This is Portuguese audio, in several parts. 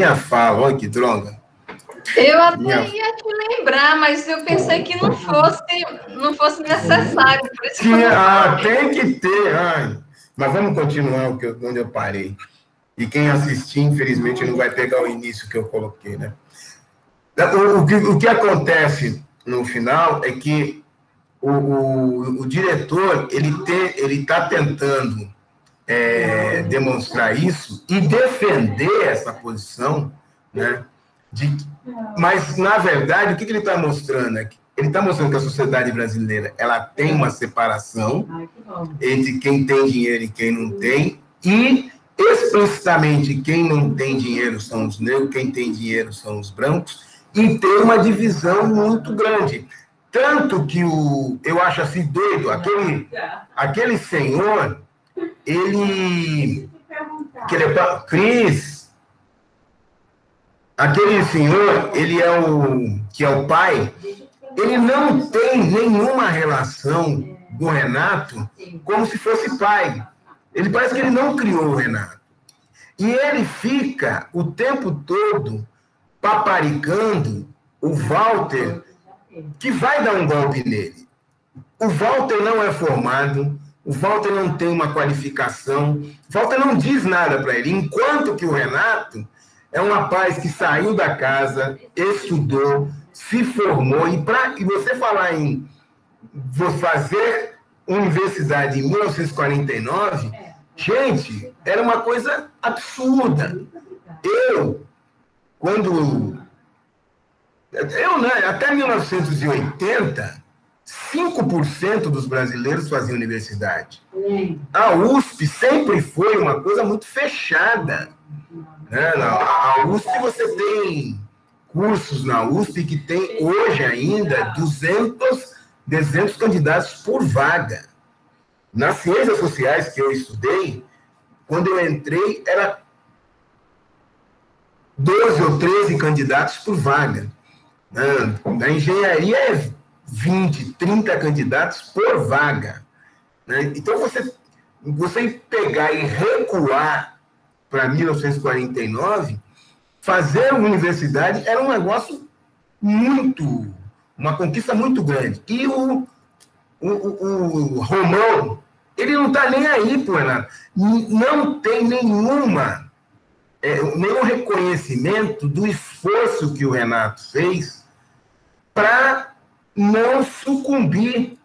minha fala, olha que droga. Eu até ia te lembrar, mas eu pensei que não fosse necessário. Por isso que eu não Tem que ter. Mas vamos continuar onde eu parei. E quem assistir, infelizmente, não vai pegar o início que eu coloquei, né? O que acontece no final é que o diretor ele está tentando demonstrar isso e defender essa posição, né? Mas, na verdade, o que ele está mostrando? Ele está mostrando que a sociedade brasileira ela tem uma separação entre quem tem dinheiro e quem não tem, e explicitamente quem não tem dinheiro são os negros, quem tem dinheiro são os brancos, e tem uma divisão muito grande. Tanto que eu acho assim doido, aquele senhor, Cris, aquele senhor, ele que é o pai, ele não tem nenhuma relação com o Renato como se fosse pai. Ele parece que ele não criou o Renato. E ele fica o tempo todo paparicando o Walter, que vai dar um golpe nele. O Walter não é formado, o Walter não tem uma qualificação, o Walter não diz nada para ele, enquanto que o Renato é um rapaz que saiu da casa, estudou, se formou, e você falar em fazer universidade em 1949, gente, era uma coisa absurda. Até 1980, 5% dos brasileiros faziam universidade. A USP sempre foi uma coisa muito fechada. A USP, você tem cursos na USP que tem hoje ainda 200 candidatos por vaga. Nas ciências sociais que eu estudei, quando eu entrei, era 12 ou 13 candidatos por vaga. Na engenharia é 20, 30 candidatos por vaga. Então, você pegar e recuar para 1949, fazer universidade era um negócio uma conquista muito grande. E o Romão, ele não está nem aí, Renato. Não tem nenhum reconhecimento do esforço que o Renato fez para não sucumbir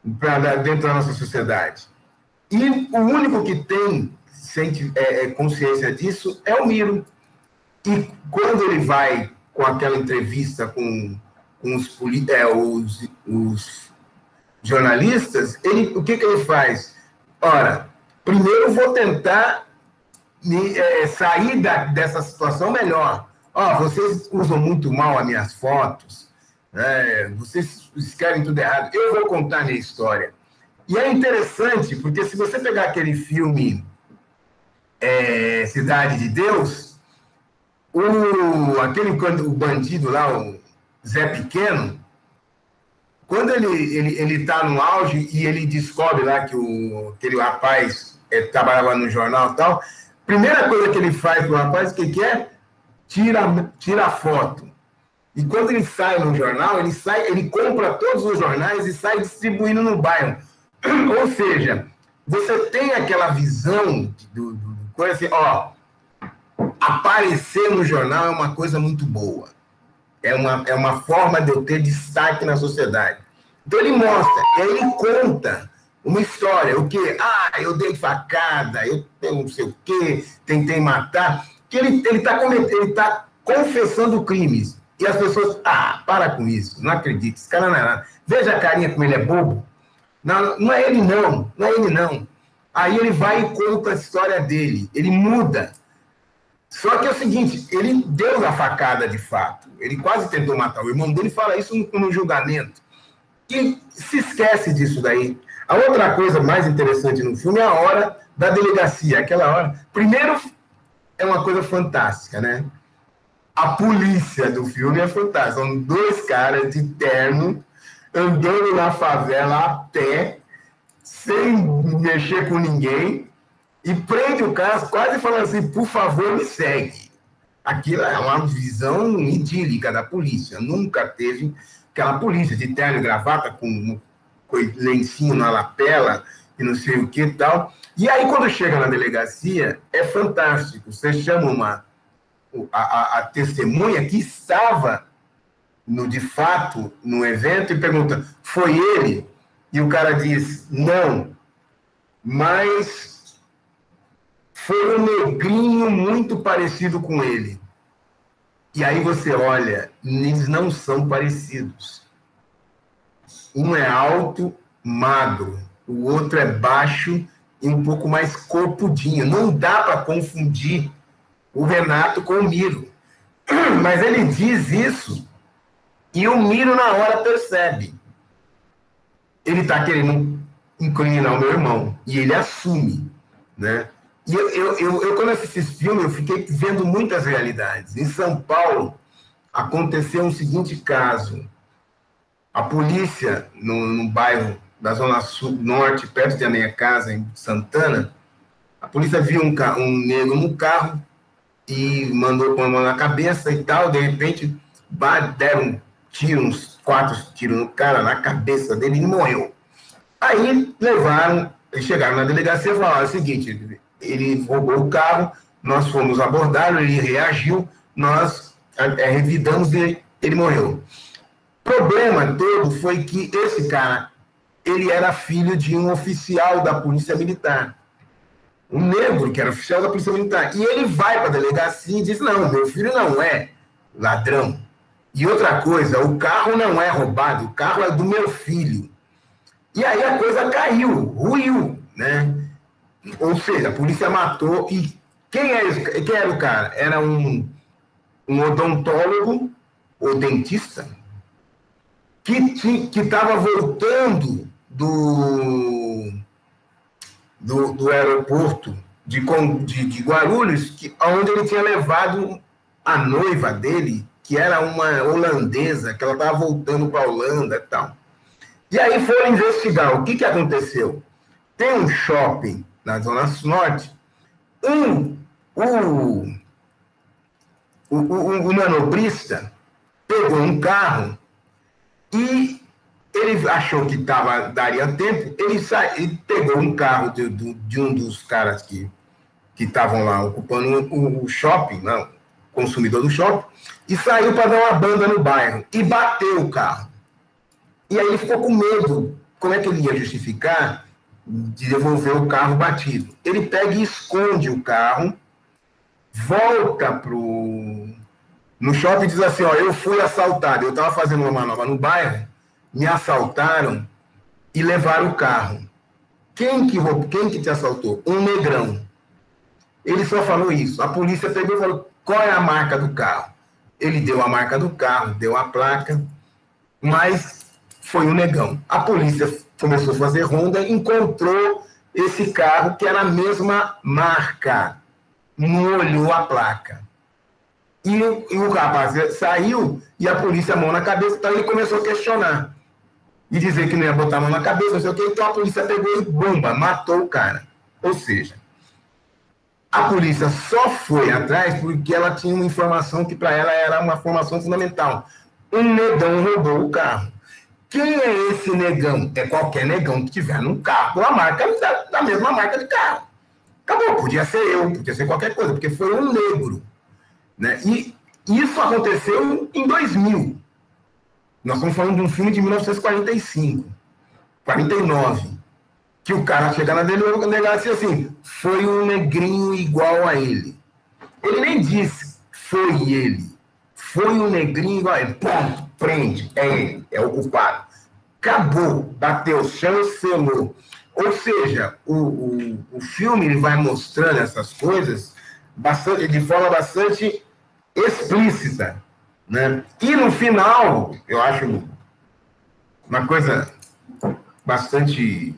dentro da nossa sociedade. E o único que tem consciência disso é o Miro. E quando ele vai com aquela entrevista com os jornalistas, o que ele faz? Ora, primeiro vou tentar sair dessa situação melhor. Vocês usam muito mal as minhas fotos, vocês querem tudo errado. Eu vou contar a minha história. E é interessante, porque se você pegar aquele filme Cidade de Deus, o bandido lá, o Zé Pequeno, quando ele está no auge e ele descobre lá que aquele rapaz trabalhava no jornal e tal, primeira coisa que ele faz pro rapaz, o que é? Tira a foto. E quando ele sai no jornal, ele compra todos os jornais e sai distribuindo no bairro. Ou seja, você tem aquela visão coisa assim, aparecer no jornal é uma coisa muito boa. É uma forma de eu ter destaque na sociedade. Então ele mostra, e aí ele conta uma história, o quê? Eu dei facada, eu não sei o quê, tentei matar, que ele está confessando crimes. E as pessoas, para com isso, não acredito, esse cara não é nada. Veja a carinha como ele é bobo. Não é ele não, não é ele não. Aí ele vai e conta a história dele, ele muda. Só que é o seguinte, ele deu a facada de fato, ele quase tentou matar o irmão dele, fala isso no julgamento. E se esquece disso daí. A outra coisa mais interessante no filme é a hora da delegacia, aquela hora. Primeiro, é uma coisa fantástica, né? A polícia do filme é fantástica. São dois caras de terno, andando na favela a pé, sem mexer com ninguém, e prende o cara quase falando assim, por favor, me segue. Aquilo é uma visão idílica da polícia. Nunca teve aquela polícia de terno e gravata com lencinho na lapela e não sei o que e tal. E aí, quando chega na delegacia, é fantástico. Você chama a testemunha que estava, de fato, no evento e pergunta, foi ele? E o cara diz, não, mas foi um negrinho muito parecido com ele. E aí você olha, eles não são parecidos. Um é alto, magro, o outro é baixo e um pouco mais corpudinho. Não dá para confundir o Renato com o Miro. Mas ele diz isso e o Miro na hora percebe. Ele está querendo incriminar o meu irmão e ele assume, né? E eu quando assisti esse filme, eu fiquei vendo muitas realidades. Em São Paulo, aconteceu um seguinte caso. A polícia, no bairro da Zona Sul, Norte, perto da minha casa, em Santana, a polícia viu um negro no carro e mandou com a mão na cabeça e tal. De repente, deram uns 4 tiros no cara, na cabeça dele, e ele morreu. Aí chegaram na delegacia e falaram o seguinte, ele roubou o carro, nós fomos abordá-lo, ele reagiu, nós revidamos e ele morreu. O problema todo foi que esse cara, ele era filho de um oficial da Polícia Militar. Um negro que era oficial da Polícia Militar. E ele vai para a delegacia e diz, não, meu filho não é ladrão. E outra coisa, o carro não é roubado, o carro é do meu filho. E aí a coisa caiu, ruiu, né? Ou seja, a polícia matou. E quem era o cara? Era um odontólogo ou dentista que estava voltando do aeroporto de Guarulhos, onde ele tinha levado a noiva dele, que era uma holandesa, que ela estava voltando para a Holanda e tal. E aí foram investigar o que aconteceu. Tem um shopping na Zona Norte, o manobrista pegou um carro e ele achou que daria tempo, ele pegou um carro de um dos caras que estavam lá ocupando o shopping, não, consumidor do shopping, e saiu para dar uma banda no bairro, e bateu o carro. E aí ele ficou com medo, como é que ele ia justificar de devolver o carro batido? Ele pega e esconde o carro, volta no shopping e diz assim, ó, eu fui assaltado, eu estava fazendo uma manobra no bairro, me assaltaram e levaram o carro. Quem que te assaltou? Um negrão. Ele só falou isso. A polícia pegou e falou, qual é a marca do carro? Ele deu a marca do carro, deu a placa, mas foi um negão. A polícia começou a fazer ronda e encontrou esse carro que era a mesma marca. Não olhou a placa. E o rapaz saiu e a polícia, a mão na cabeça, então ele começou a questionar. E dizer que não ia botar a mão na cabeça, não sei o quê, então a polícia pegou e, bomba, matou o cara. Ou seja, a polícia só foi atrás porque ela tinha uma informação que para ela era uma informação fundamental. Um negão roubou o carro. Quem é esse negão? É qualquer negão que tiver num carro, a marca da mesma marca de carro. Acabou, podia ser eu, podia ser qualquer coisa, porque foi um negro. Né? E isso aconteceu em 2000. Nós estamos falando de um filme de 1945, 49, que o cara chega na delegacia assim, foi um negrinho igual a ele. Ele nem disse, foi ele. Foi um negrinho igual a ele. Pronto, prende, é ele, é o culpado. Acabou, bateu o chão e selou. Ou seja, o filme ele vai mostrando essas coisas de forma bastante explícita. Né? E no final, eu acho uma coisa bastante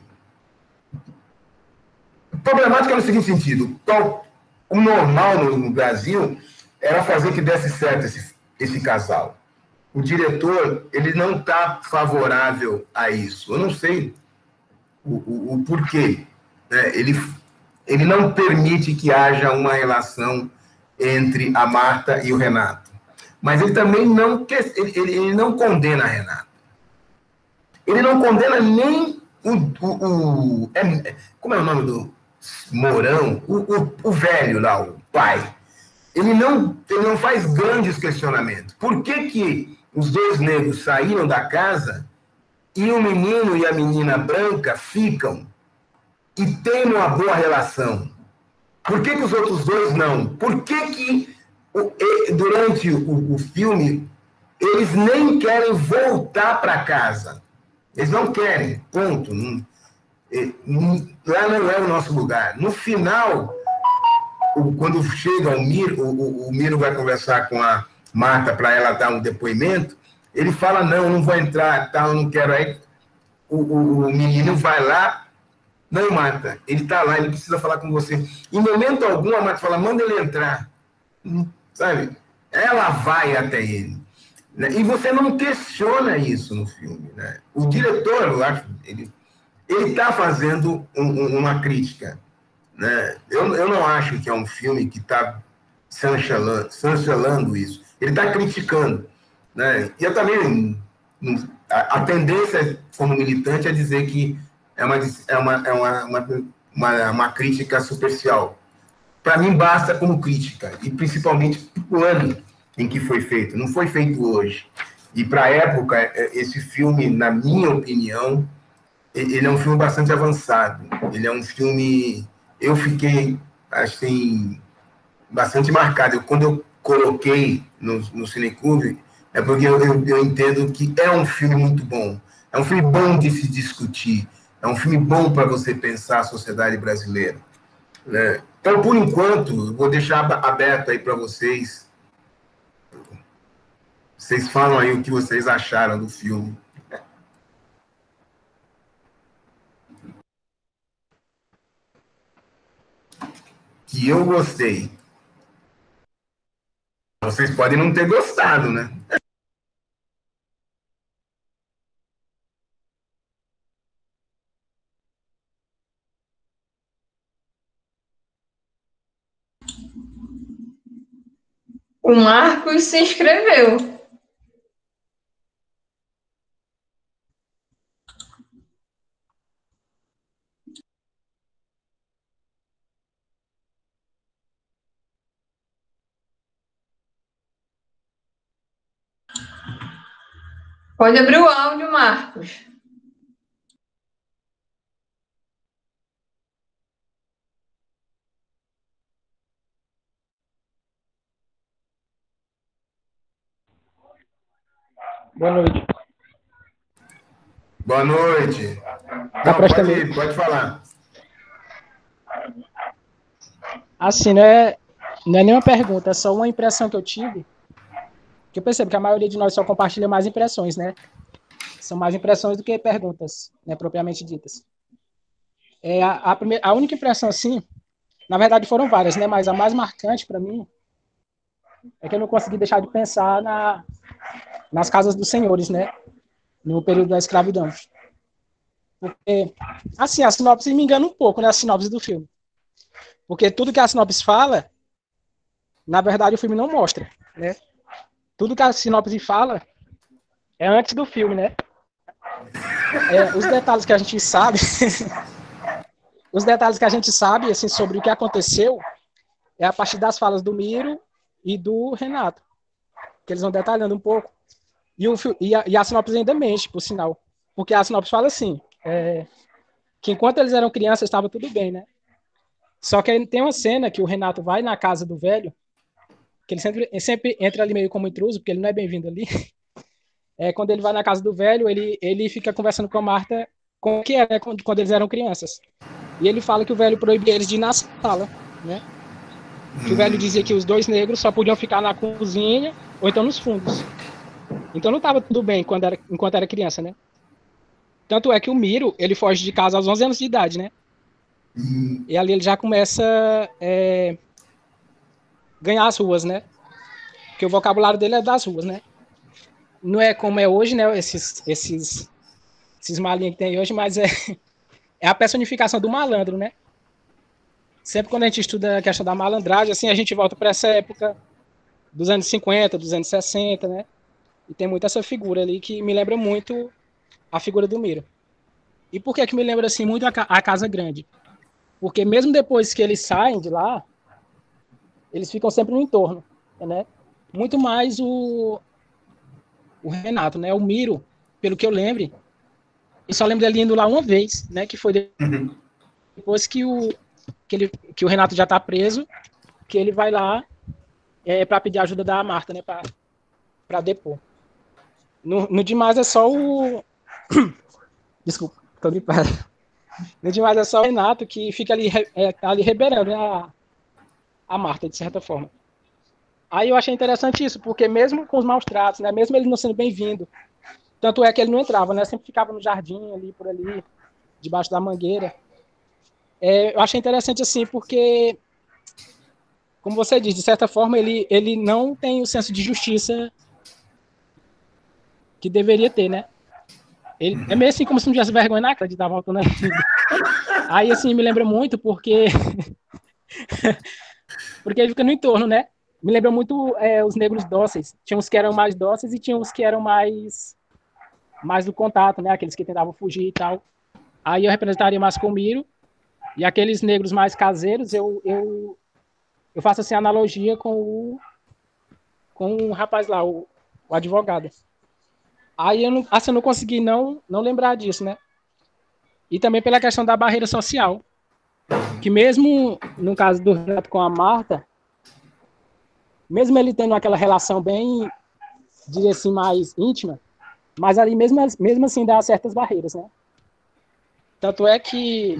problemática no seguinte sentido. Então, o normal no Brasil era fazer que desse certo esse casal. O diretor ele não está favorável a isso. Eu não sei o porquê. Né? Ele não permite que haja uma relação entre a Marta e o Renato. Mas ele também ele não condena a Renata. Ele não condena nem como é o nome do Mourão? O velho lá, o pai. Ele não faz grandes questionamentos. Por que os dois negros saíram da casa e o menino e a menina branca ficam e têm uma boa relação? Por que os outros dois não? Por que durante o filme eles nem querem voltar para casa? Eles não querem, ponto. Lá não é o nosso lugar. No final, quando chega o Miro vai conversar com a Marta para ela dar um depoimento, ele fala, não vou entrar, eu não quero. Aí o menino vai lá, não, Marta, ele está lá, ele precisa falar com você. Em momento algum, a Marta fala, manda ele entrar. Sabe? Ela vai até ele. Né? E você não questiona isso no filme. Né? O diretor, eu acho, ele está fazendo uma crítica. Né? Eu não acho que é um filme que está chancelando isso. Ele está criticando. Né? E eu também... A tendência, como militante, é dizer que é uma crítica superficial. Para mim, basta como crítica, e principalmente o ano em que foi feito. Não foi feito hoje. E, para a época, esse filme, na minha opinião, ele é um filme bastante avançado. Ele é um filme... Eu fiquei, assim, bastante marcado. Quando eu coloquei no Cineclube, é porque eu entendo que é um filme muito bom. É um filme bom de se discutir. É um filme bom para você pensar a sociedade brasileira. Né? Então, por enquanto, vou deixar aberto aí para vocês. Vocês falam aí o que vocês acharam do filme. Que eu gostei. Vocês podem não ter gostado, né? O Marcos se inscreveu. Pode abrir o áudio, Marcos. Boa noite. Boa noite. Não, pode falar. Assim, não é nenhuma pergunta, é só uma impressão que eu tive. Que eu percebo que a maioria de nós só compartilha mais impressões, né? São mais impressões do que perguntas, né, propriamente ditas. A única impressão, assim, na verdade foram várias, né? Mas a mais marcante para mim é que eu não consegui deixar de pensar nas casas dos senhores, né? No período da escravidão. Porque, assim, a sinopse me engana um pouco, né? A sinopse do filme. Porque tudo que a sinopse fala, na verdade, o filme não mostra, né? Tudo que a sinopse fala é antes do filme, né? Os detalhes que a gente sabe... os detalhes que a gente sabe, assim, sobre o que aconteceu é a partir das falas do Miro e do Renato. Que eles vão detalhando um pouco. E a sinopse ainda mente, por sinal. Porque a sinopse fala assim, que enquanto eles eram crianças, estava tudo bem, né? Só que tem uma cena que o Renato vai na casa do velho, que ele sempre entra ali meio como intruso, porque ele não é bem-vindo ali. Quando ele vai na casa do velho, ele fica conversando com a Marta como que era quando eles eram crianças. E ele fala que o velho proibia eles de ir na sala, né? Que o velho dizia que os dois negros só podiam ficar na cozinha ou então nos fundos. Então não estava tudo bem enquanto era criança, né? Tanto é que o Miro, ele foge de casa aos 11 anos de idade, né? E ali ele já começa a ganhar as ruas, né? Porque o vocabulário dele é das ruas, né? Não é como é hoje, né? Esses malinhos que tem hoje, mas é a personificação do malandro, né? sempre quando a gente estuda a questão da malandragem, assim, a gente volta para essa época dos anos 50, dos anos 60, né? E tem muito essa figura ali que me lembra muito a figura do Miro. E por que me lembra assim muito a Casa Grande? Porque mesmo depois que eles saem de lá, eles ficam sempre no entorno, né? Muito mais o Renato, né? O Miro, pelo que eu lembro, eu só lembro dele indo lá uma vez, né? Que foi depois que o Renato já tá preso, que ele vai lá para pedir ajuda da Marta, né? Para depor. No demais é só o... Desculpa, tô gripado. No demais é só o Renato que fica ali reberando, né? A Marta, de certa forma. Aí eu achei interessante isso, porque mesmo com os maus tratos, né? Mesmo ele não sendo bem-vindo, tanto é que ele não entrava, né? Sempre ficava no jardim, ali, por ali, debaixo da mangueira. Eu achei interessante, assim, porque, como você diz, de certa forma, ele não tem o senso de justiça que deveria ter, né? Ele, é meio assim como se não tivesse vergonha na cara de dar volta na vida. Aí, assim, me lembra muito porque ele fica no entorno, né? Me lembra muito os negros dóceis. Tinha uns que eram mais dóceis e tinha uns que eram mais do contato, né? Aqueles que tentavam fugir e tal. Aí eu representaria mais com o Miro. E aqueles negros mais caseiros, eu faço assim analogia com o rapaz lá, o advogado. Aí eu não consegui não lembrar disso, né? E também pela questão da barreira social. Que mesmo no caso do Renato com a Marta, mesmo ele tendo aquela relação bem, diria assim, mais íntima, mas ali mesmo assim dá certas barreiras, né? Tanto é que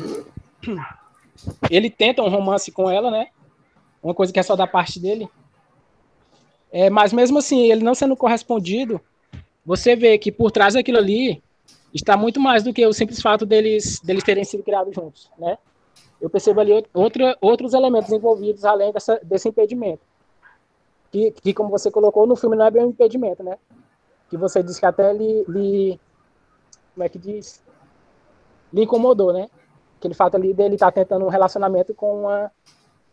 ele tenta um romance com ela, né? Uma coisa que é só da parte dele. Mas mesmo assim, ele não sendo correspondido, você vê que por trás daquilo ali está muito mais do que o simples fato deles terem sido criados juntos, né? Eu percebo ali outros elementos envolvidos além desse impedimento. Que, como você colocou, no filme não é bem um impedimento, né? Que você disse que até como é que diz? Lhe incomodou, né? Aquele fato ali dele estar tentando um relacionamento com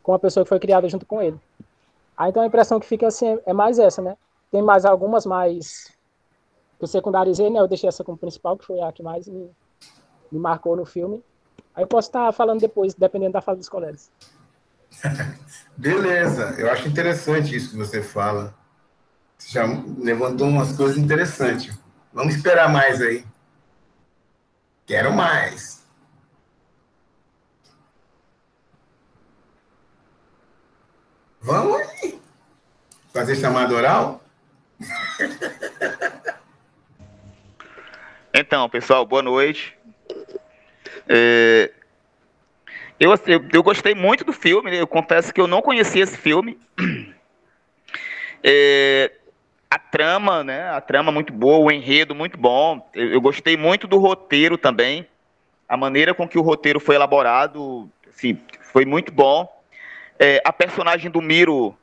uma pessoa que foi criada junto com ele. Aí então a impressão que fica assim é mais essa, né? Tem mais algumas mais que eu secundarizei, né? Eu deixei essa como principal, que foi a que mais me marcou no filme. Aí eu posso estar falando depois, dependendo da fase dos colegas. Beleza, eu acho interessante isso que você fala. Você já levantou umas coisas interessantes. Vamos esperar mais aí. Quero mais. Vamos aí. Fazer chamada oral? Então, pessoal, boa noite. Eu gostei muito do filme, eu confesso que eu não conhecia esse filme. A trama, né? A trama muito boa, o enredo muito bom. Eu gostei muito do roteiro também. A maneira com que o roteiro foi elaborado, assim, foi muito bom. A personagem do Miro,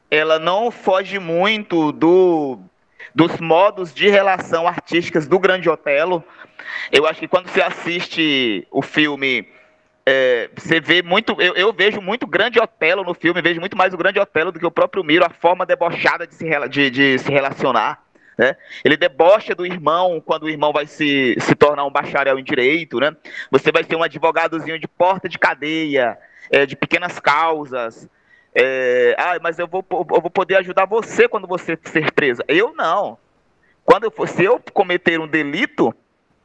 ela não foge muito dos modos de relação artísticas do Grande Otelo. Eu acho que quando você assiste o filme, você vê muito... Eu vejo muito Grande Otelo no filme, vejo muito mais o Grande Otelo do que o próprio Miro, a forma debochada de se relacionar. Né? Ele debocha do irmão quando o irmão vai se tornar um bacharel em direito. Né? Você vai ser um advogadozinho de porta de cadeia, de pequenas causas. Mas eu vou poder ajudar você quando você ser presa. Eu não. Se eu cometer um delito,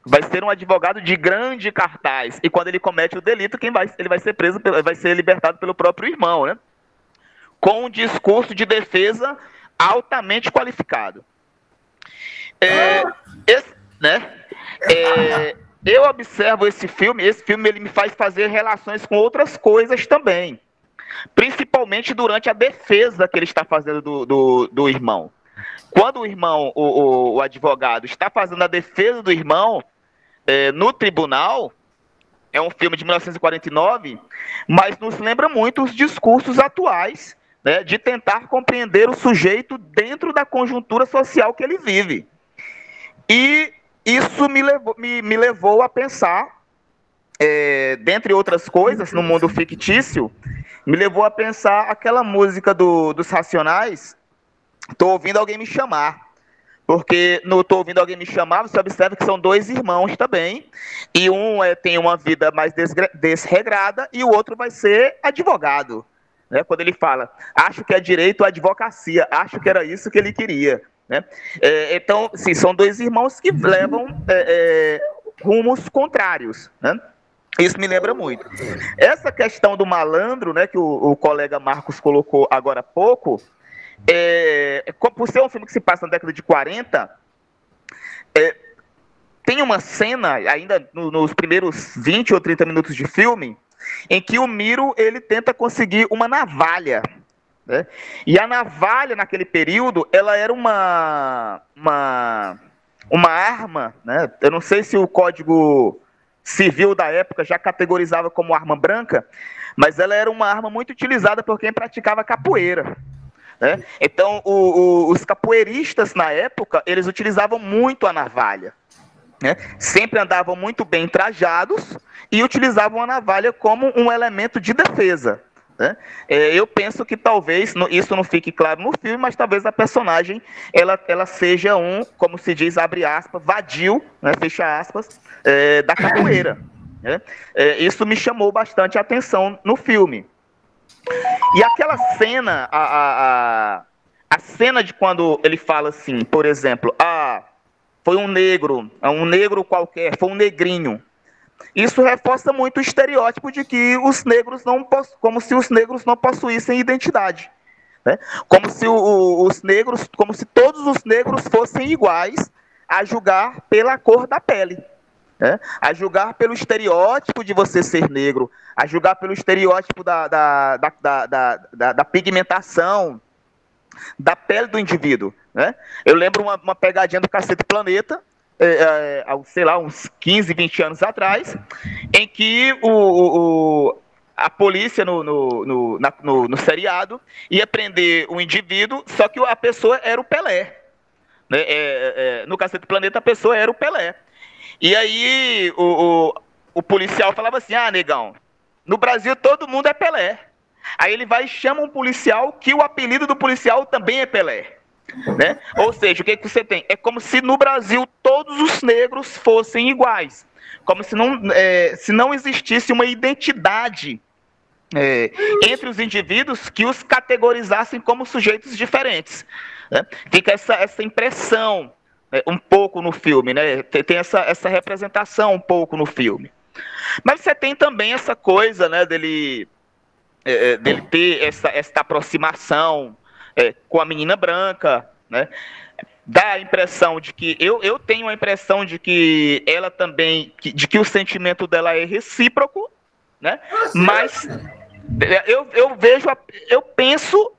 vai ser um advogado de grande cartaz. E quando ele comete o delito, ele vai ser preso, vai ser libertado pelo próprio irmão, né? Com um discurso de defesa altamente qualificado. Eu observo esse filme ele me faz fazer relações com outras coisas também. Principalmente durante a defesa que ele está fazendo do irmão. Quando o irmão, o advogado, está fazendo a defesa do irmão no tribunal, é um filme de 1949, mas nos lembra muito os discursos atuais, né, de tentar compreender o sujeito dentro da conjuntura social que ele vive. E isso me levou a pensar dentre outras coisas, no mundo fictício, me levou a pensar aquela música dos Racionais, Tô Ouvindo Alguém Me Chamar. Porque no Tô Ouvindo Alguém Me Chamar, você observa que são dois irmãos também, e um tem uma vida mais desregrada, e o outro vai ser advogado. Né? Quando ele fala, acho que é direito à advocacia, acho que era isso que ele queria. Né? Então, sim, são dois irmãos que levam rumos contrários. Né? Isso me lembra muito. Essa questão do malandro, né, que o colega Marcos colocou agora há pouco, por ser um filme que se passa na década de 40, tem uma cena, ainda nos primeiros 20 ou 30 minutos de filme, em que o Miro ele tenta conseguir uma navalha. Né? E a navalha, naquele período, ela era uma arma, né? Eu não sei se o Código Civil da época já categorizava como arma branca, mas ela era uma arma muito utilizada por quem praticava capoeira. Né? Então, os capoeiristas, na época, eles utilizavam muito a navalha. Né? Sempre andavam muito bem trajados e utilizavam a navalha como um elemento de defesa. Né? Eu penso que talvez, isso não fique claro no filme, mas talvez a personagem ela seja como se diz, abre aspas, vadio, né, fecha aspas, da capoeira. Né? Isso me chamou bastante a atenção no filme. E aquela cena, a cena de quando ele fala assim, por exemplo, foi um negro qualquer, foi um negrinho. Isso reforça muito o estereótipo de que os negros como se os negros não possuíssem identidade. Né? Como se todos os negros fossem iguais a julgar pela cor da pele. Né? A julgar pelo estereótipo de você ser negro, a julgar pelo estereótipo da pigmentação da pele do indivíduo. Né? Eu lembro uma pegadinha do Cacete Planeta, sei lá, uns 15, 20 anos atrás, em que a polícia no seriado ia prender um indivíduo, só que a pessoa era o Pelé. Né? No Cacete Planeta a pessoa era o Pelé. E aí o policial falava assim, negão, no Brasil todo mundo é Pelé. Aí ele vai e chama um policial que o apelido do policial também é Pelé. Né? Ou seja, o que você tem? É como se no Brasil todos os negros fossem iguais. Como se não existisse uma identidade entre os indivíduos que os categorizassem como sujeitos diferentes. Né? Fica essa impressão um pouco no filme, né? Tem essa representação um pouco no filme. Mas você tem também essa coisa, né, dele ter essa aproximação com a menina branca, né? Dá a impressão de que eu tenho a impressão de que ela também, de que o sentimento dela é recíproco, né? Mas eu penso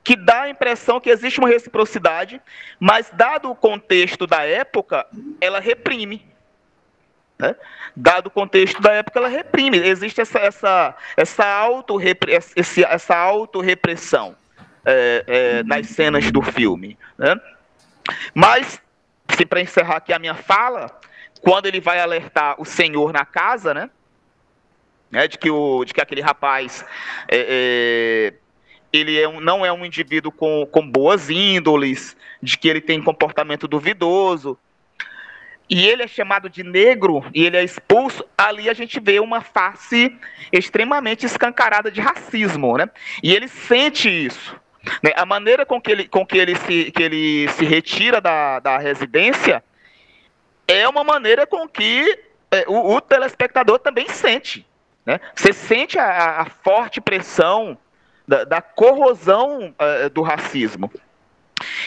que dá a impressão que existe uma reciprocidade, mas dado o contexto da época, ela reprime. Né? Dado o contexto da época, ela reprime. Existe essa autorrepressão nas cenas do filme. Né? Mas, para encerrar aqui a minha fala, quando ele vai alertar o senhor na casa, né? De que aquele rapaz ele não é um indivíduo com boas índoles, de que ele tem comportamento duvidoso, e ele é chamado de negro, e ele é expulso, ali a gente vê uma face extremamente escancarada de racismo, né? E ele sente isso. Né? A maneira com que ele se retira da residência é uma maneira com que o telespectador também sente. Né? Você sente a forte pressão da corrosão do racismo.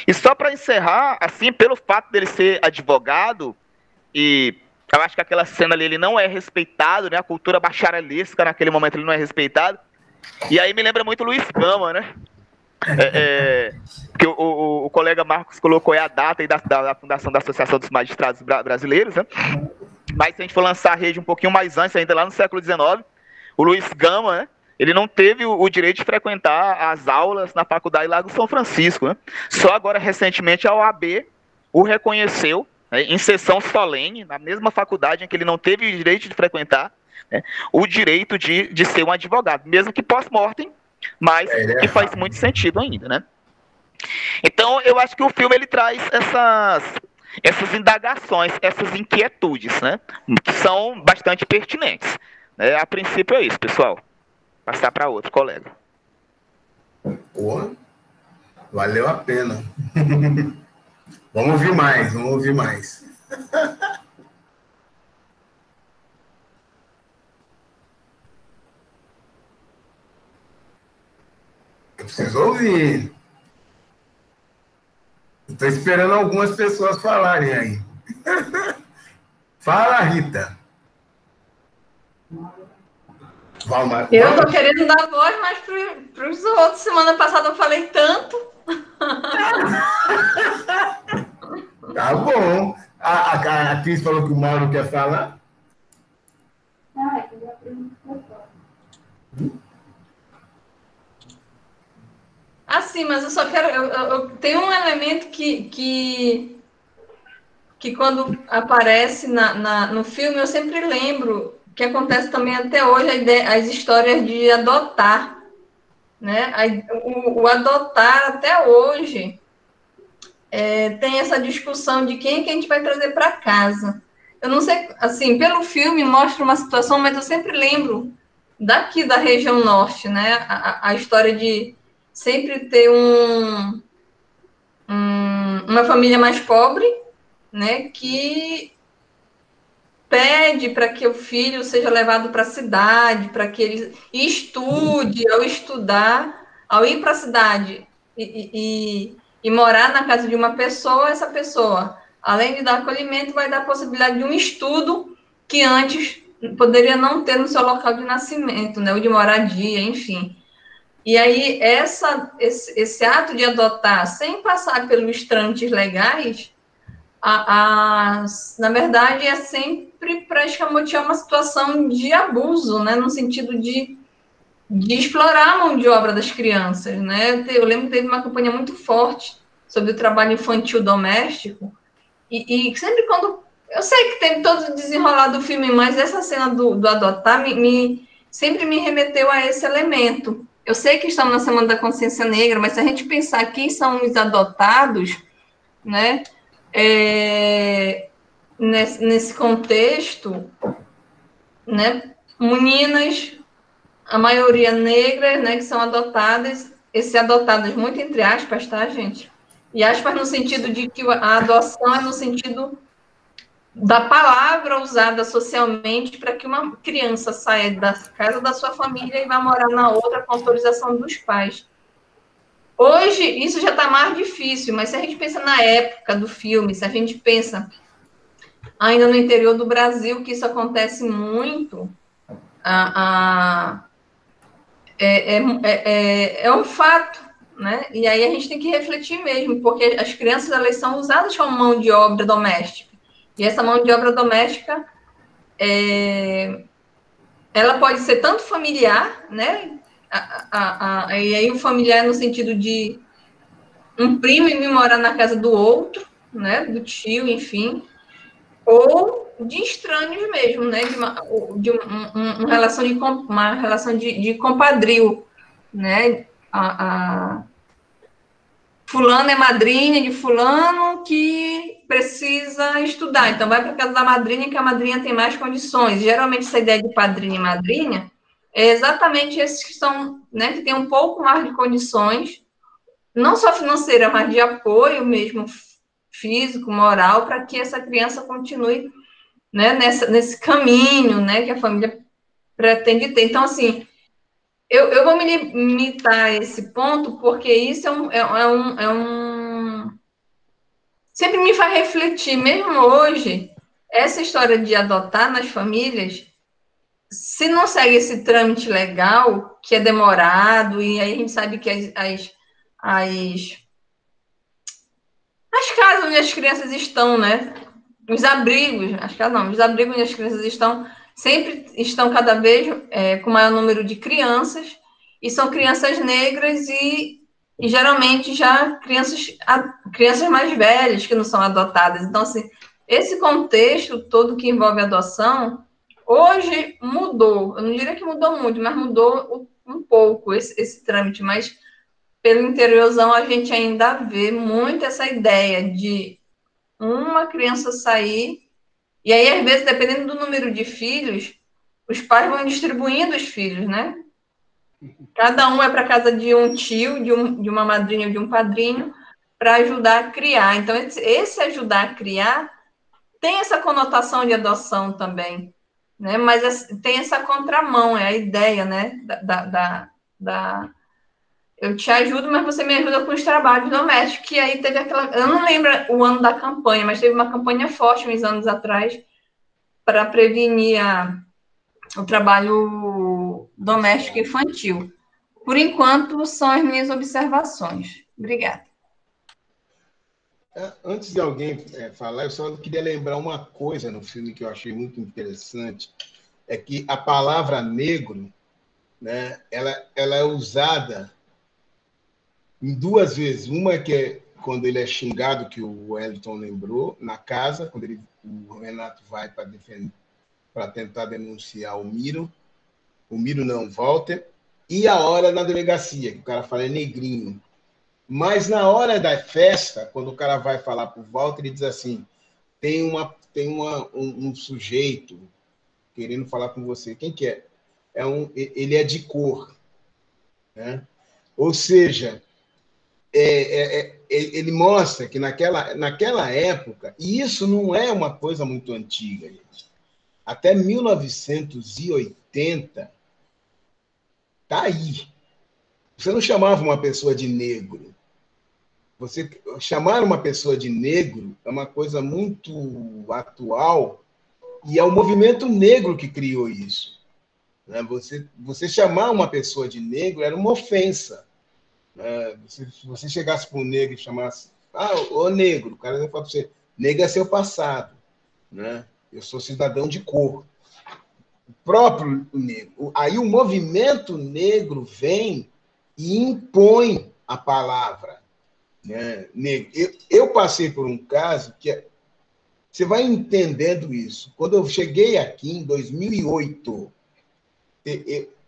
E só para encerrar, assim, pelo fato dele ser advogado, e eu acho que aquela cena ali ele não é respeitado, né? A cultura bacharelesca naquele momento ele não é respeitado. E aí me lembra muito Luiz Gama, né? Que o colega Marcos colocou a data aí da fundação da Associação dos Magistrados Brasileiros, né? Mas se a gente for lançar a rede um pouquinho mais antes, ainda lá no século XIX, o Luiz Gama, né? Ele não teve o direito de frequentar as aulas na Faculdade Lago São Francisco. Né? Só agora, recentemente, a OAB o reconheceu, né, em sessão solene, na mesma faculdade em que ele não teve o direito de frequentar, né, o direito de ser um advogado, mesmo que pós-mortem, mas que faz muito sentido ainda, né? Então, eu acho que o filme ele traz essas indagações, essas inquietudes, né, que são bastante pertinentes. Né? A princípio é isso, pessoal. Passar para outro colega. Pô, valeu a pena. Vamos ouvir mais, vamos ouvir mais. Eu preciso ouvir. Estou esperando algumas pessoas falarem aí. Fala, Rita. Eu estou querendo dar voz, mas para os outros. Semana passada eu falei tanto. Tá bom. A Cris falou que o Mauro quer falar. Assim, mas eu só quero... Eu tenho um elemento que quando aparece no filme, eu sempre lembro que acontece também até hoje, as histórias de adotar. Né? O adotar até hoje tem essa discussão de quem que a gente vai trazer para casa. Eu não sei, assim, pelo filme mostra uma situação, mas eu sempre lembro daqui da região norte, né? A história de sempre ter uma família mais pobre, né? Que pede para que o filho seja levado para a cidade, para que ele estude, ao estudar, ao ir para a cidade e morar na casa de uma pessoa, essa pessoa, além de dar acolhimento, vai dar a possibilidade de um estudo que antes poderia não ter no seu local de nascimento, né, ou de moradia, enfim. E aí, esse ato de adotar, sem passar pelos trâmites legais, na verdade, é sempre para escamotear uma situação de abuso, né, no sentido de explorar a mão de obra das crianças, né? Eu lembro que teve uma campanha muito forte sobre o trabalho infantil doméstico, e sempre quando... Eu sei que tem todo o desenrolar do filme, mas essa cena do adotar sempre me remeteu a esse elemento. Eu sei que estamos na Semana da Consciência Negra, mas se a gente pensar quem são os adotados, né? Nesse contexto, né? Meninas, a maioria negras, né, que são adotadas, adotadas muito entre aspas, tá, gente? E aspas no sentido de que a adoção é no sentido da palavra usada socialmente para que uma criança saia da casa da sua família e vá morar na outra com autorização dos pais. Hoje, isso já está mais difícil, mas se a gente pensa na época do filme, se a gente pensa ainda no interior do Brasil, que isso acontece muito, é um fato, né? E aí a gente tem que refletir mesmo, porque as crianças, elas são usadas como mão de obra doméstica. E essa mão de obra doméstica, ela pode ser tanto familiar, né? E aí o familiar no sentido de um primo ir morar na casa do outro, né? Do tio, enfim. Ou de estranhos mesmo, né? De uma relação de compadrio, né? Fulano é madrinha de fulano que precisa estudar, então vai para a casa da madrinha, que a madrinha tem mais condições. Geralmente essa ideia de padrinho e madrinha é exatamente esses que são, né, que tem um pouco mais de condições, não só financeira, mas de apoio mesmo físico, moral, para que essa criança continue, né, nesse caminho, né, que a família pretende ter. Então, assim, eu vou me limitar a esse ponto, porque isso sempre me faz refletir, mesmo hoje, essa história de adotar nas famílias, se não segue esse trâmite legal, que é demorado, e aí a gente sabe que as casas onde as crianças estão, né? Os abrigos, os abrigos onde as crianças estão, sempre estão cada vez com maior número de crianças, e são crianças negras e geralmente já crianças mais velhas que não são adotadas. Então, assim, esse contexto todo que envolve adoção Hoje mudou, eu não diria que mudou muito, mas mudou um pouco esse trâmite, mas pelo interiorzão a gente ainda vê muito essa ideia de uma criança sair, e aí às vezes, dependendo do número de filhos, os pais vão distribuindo os filhos, né? Cada um vai para casa de um tio, de uma madrinha ou de um padrinho, para ajudar a criar. Então, esse ajudar a criar tem essa conotação de adoção também, né? Mas tem essa contramão, é a ideia, né? Eu te ajudo, mas você me ajuda com os trabalhos domésticos, que aí teve aquela... Eu não lembro o ano da campanha, mas teve uma campanha forte uns anos atrás para prevenir o trabalho doméstico infantil. Por enquanto, são as minhas observações. Obrigada. Antes de alguém falar, eu só queria lembrar uma coisa no filme que eu achei muito interessante, é que a palavra negro, né, ela é usada em duas vezes. Uma que é quando ele é xingado, que o Wellington lembrou, na casa, quando o Renato vai para tentar denunciar o Miro não, Walter, e a hora na delegacia, que o cara fala é negrinho. Mas na hora da festa, quando o cara vai falar para o Walter, ele diz assim, tem um sujeito querendo falar com você. Quem que é? Ele é de cor. Né? Ou seja, ele mostra que naquela época, e isso não é uma coisa muito antiga, gente. Até 1980, tá aí. Você não chamava uma pessoa de negro. Você chamar uma pessoa de negro é uma coisa muito atual e é o movimento negro que criou isso. Né? Você chamar uma pessoa de negro era uma ofensa. Se você chegasse para um negro e chamasse, ô negro, o cara vai falar para você, negro é seu passado. Né? Eu sou cidadão de cor. O próprio negro. Aí o movimento negro vem e impõe a palavra. Né? Eu passei por um caso que você vai entendendo isso. Quando eu cheguei aqui em 2008,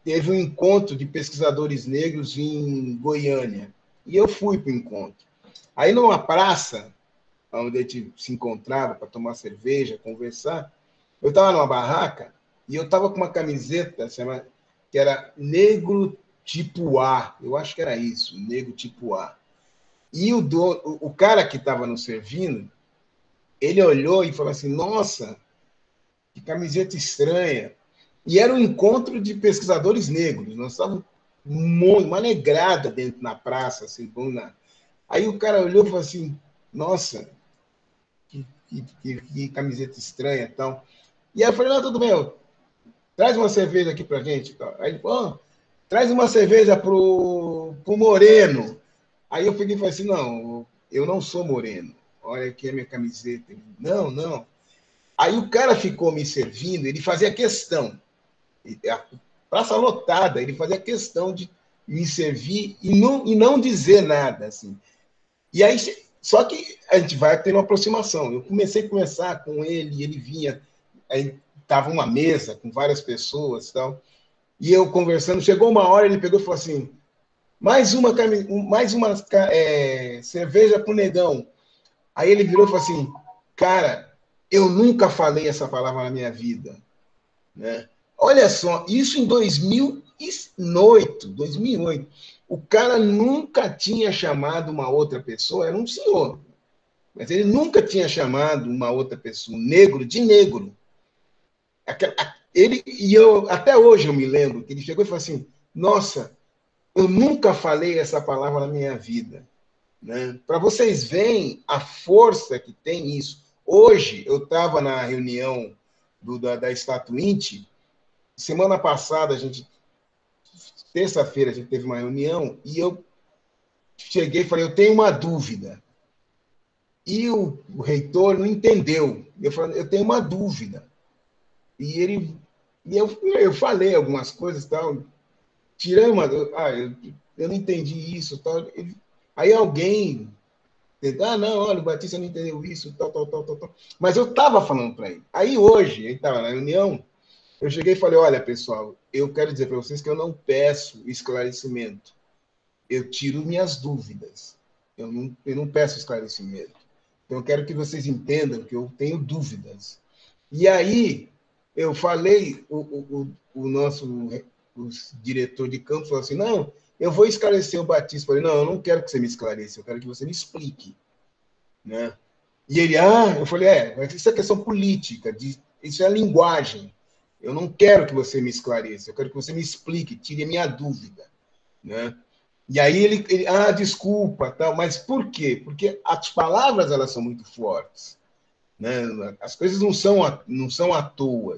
teve um encontro de pesquisadores negros em Goiânia e eu fui para o encontro. Aí numa praça onde a gente se encontrava para tomar cerveja, conversar, eu estava numa barraca e eu estava com uma camiseta que era negro tipo A. Eu acho que era isso, negro tipo A. E o cara que estava nos servindo, ele olhou e falou assim, nossa, que camiseta estranha. E era um encontro de pesquisadores negros. Nós estávamos uma negrada dentro na praça. Assim, Aí o cara olhou e falou assim, nossa, que camiseta estranha. Então. E aí eu falei, não, tudo bem, traz uma cerveja aqui para a gente. Aí ele falou, traz uma cerveja pro Moreno. Aí eu peguei e falei assim, não, eu não sou moreno. Olha aqui a minha camiseta. Não. Aí o cara ficou me servindo, ele fazia questão. A praça lotada, ele fazia questão de me servir e não dizer nada. Assim. E aí, só que a gente vai ter uma aproximação. Eu comecei a conversar com ele, ele vinha, aí estava uma mesa com várias pessoas tal, e eu conversando, chegou uma hora, ele pegou e falou assim, mais uma cerveja pro negão. Aí ele virou e falou assim, cara, eu nunca falei essa palavra na minha vida. Né? Olha só, isso em 2008. O cara nunca tinha chamado uma outra pessoa, era um senhor, mas ele nunca tinha chamado uma outra pessoa, negro, de negro. Até hoje eu me lembro que ele chegou e falou assim, nossa, eu nunca falei essa palavra na minha vida. Né? Para vocês verem a força que tem isso. Hoje, eu estava na reunião da Estatuinte, semana passada, terça-feira, a gente teve uma reunião, e eu cheguei e falei, eu tenho uma dúvida. E o reitor não entendeu. Eu falei, eu tenho uma dúvida. E eu falei algumas coisas, tal, tirei uma... eu não entendi isso, tal. Aí alguém... não, olha, o Batista não entendeu isso, tal. Mas eu estava falando para ele. Aí hoje, ele estava na reunião, Eu cheguei e falei, olha, pessoal, eu quero dizer para vocês que eu não peço esclarecimento. Eu tiro minhas dúvidas. Eu não peço esclarecimento. Então, eu quero que vocês entendam que eu tenho dúvidas. E aí, eu falei, o nosso o diretor de campo falou assim, não, eu vou esclarecer o Batista. Eu falei, não, eu não quero que você me esclareça, eu quero que você me explique. Né? E ele, eu falei, isso é questão política, isso é linguagem. Eu não quero que você me esclareça, eu quero que você me explique, tire a minha dúvida. Né? E aí ele desculpa, tal, mas por quê? Porque as palavras elas são muito fortes. Né? As coisas não são à toa.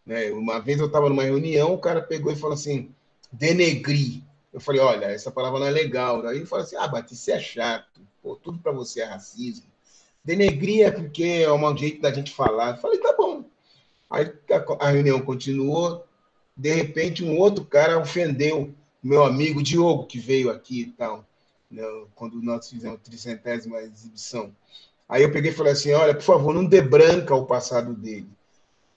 Né? Uma vez eu estava numa reunião, o cara pegou e falou assim, denegrir. Eu falei, olha, essa palavra não é legal. Aí ele falou assim, Batista, isso é chato. Pô, tudo para você é racismo. Denegrir é porque é um jeito da gente falar. Eu falei, tá bom. Aí a reunião continuou. De repente, um outro cara ofendeu meu amigo Diogo, que veio aqui e tal, né, quando nós fizemos a 300ª exibição. Aí eu peguei e falei assim, olha, por favor, não debranca o passado dele.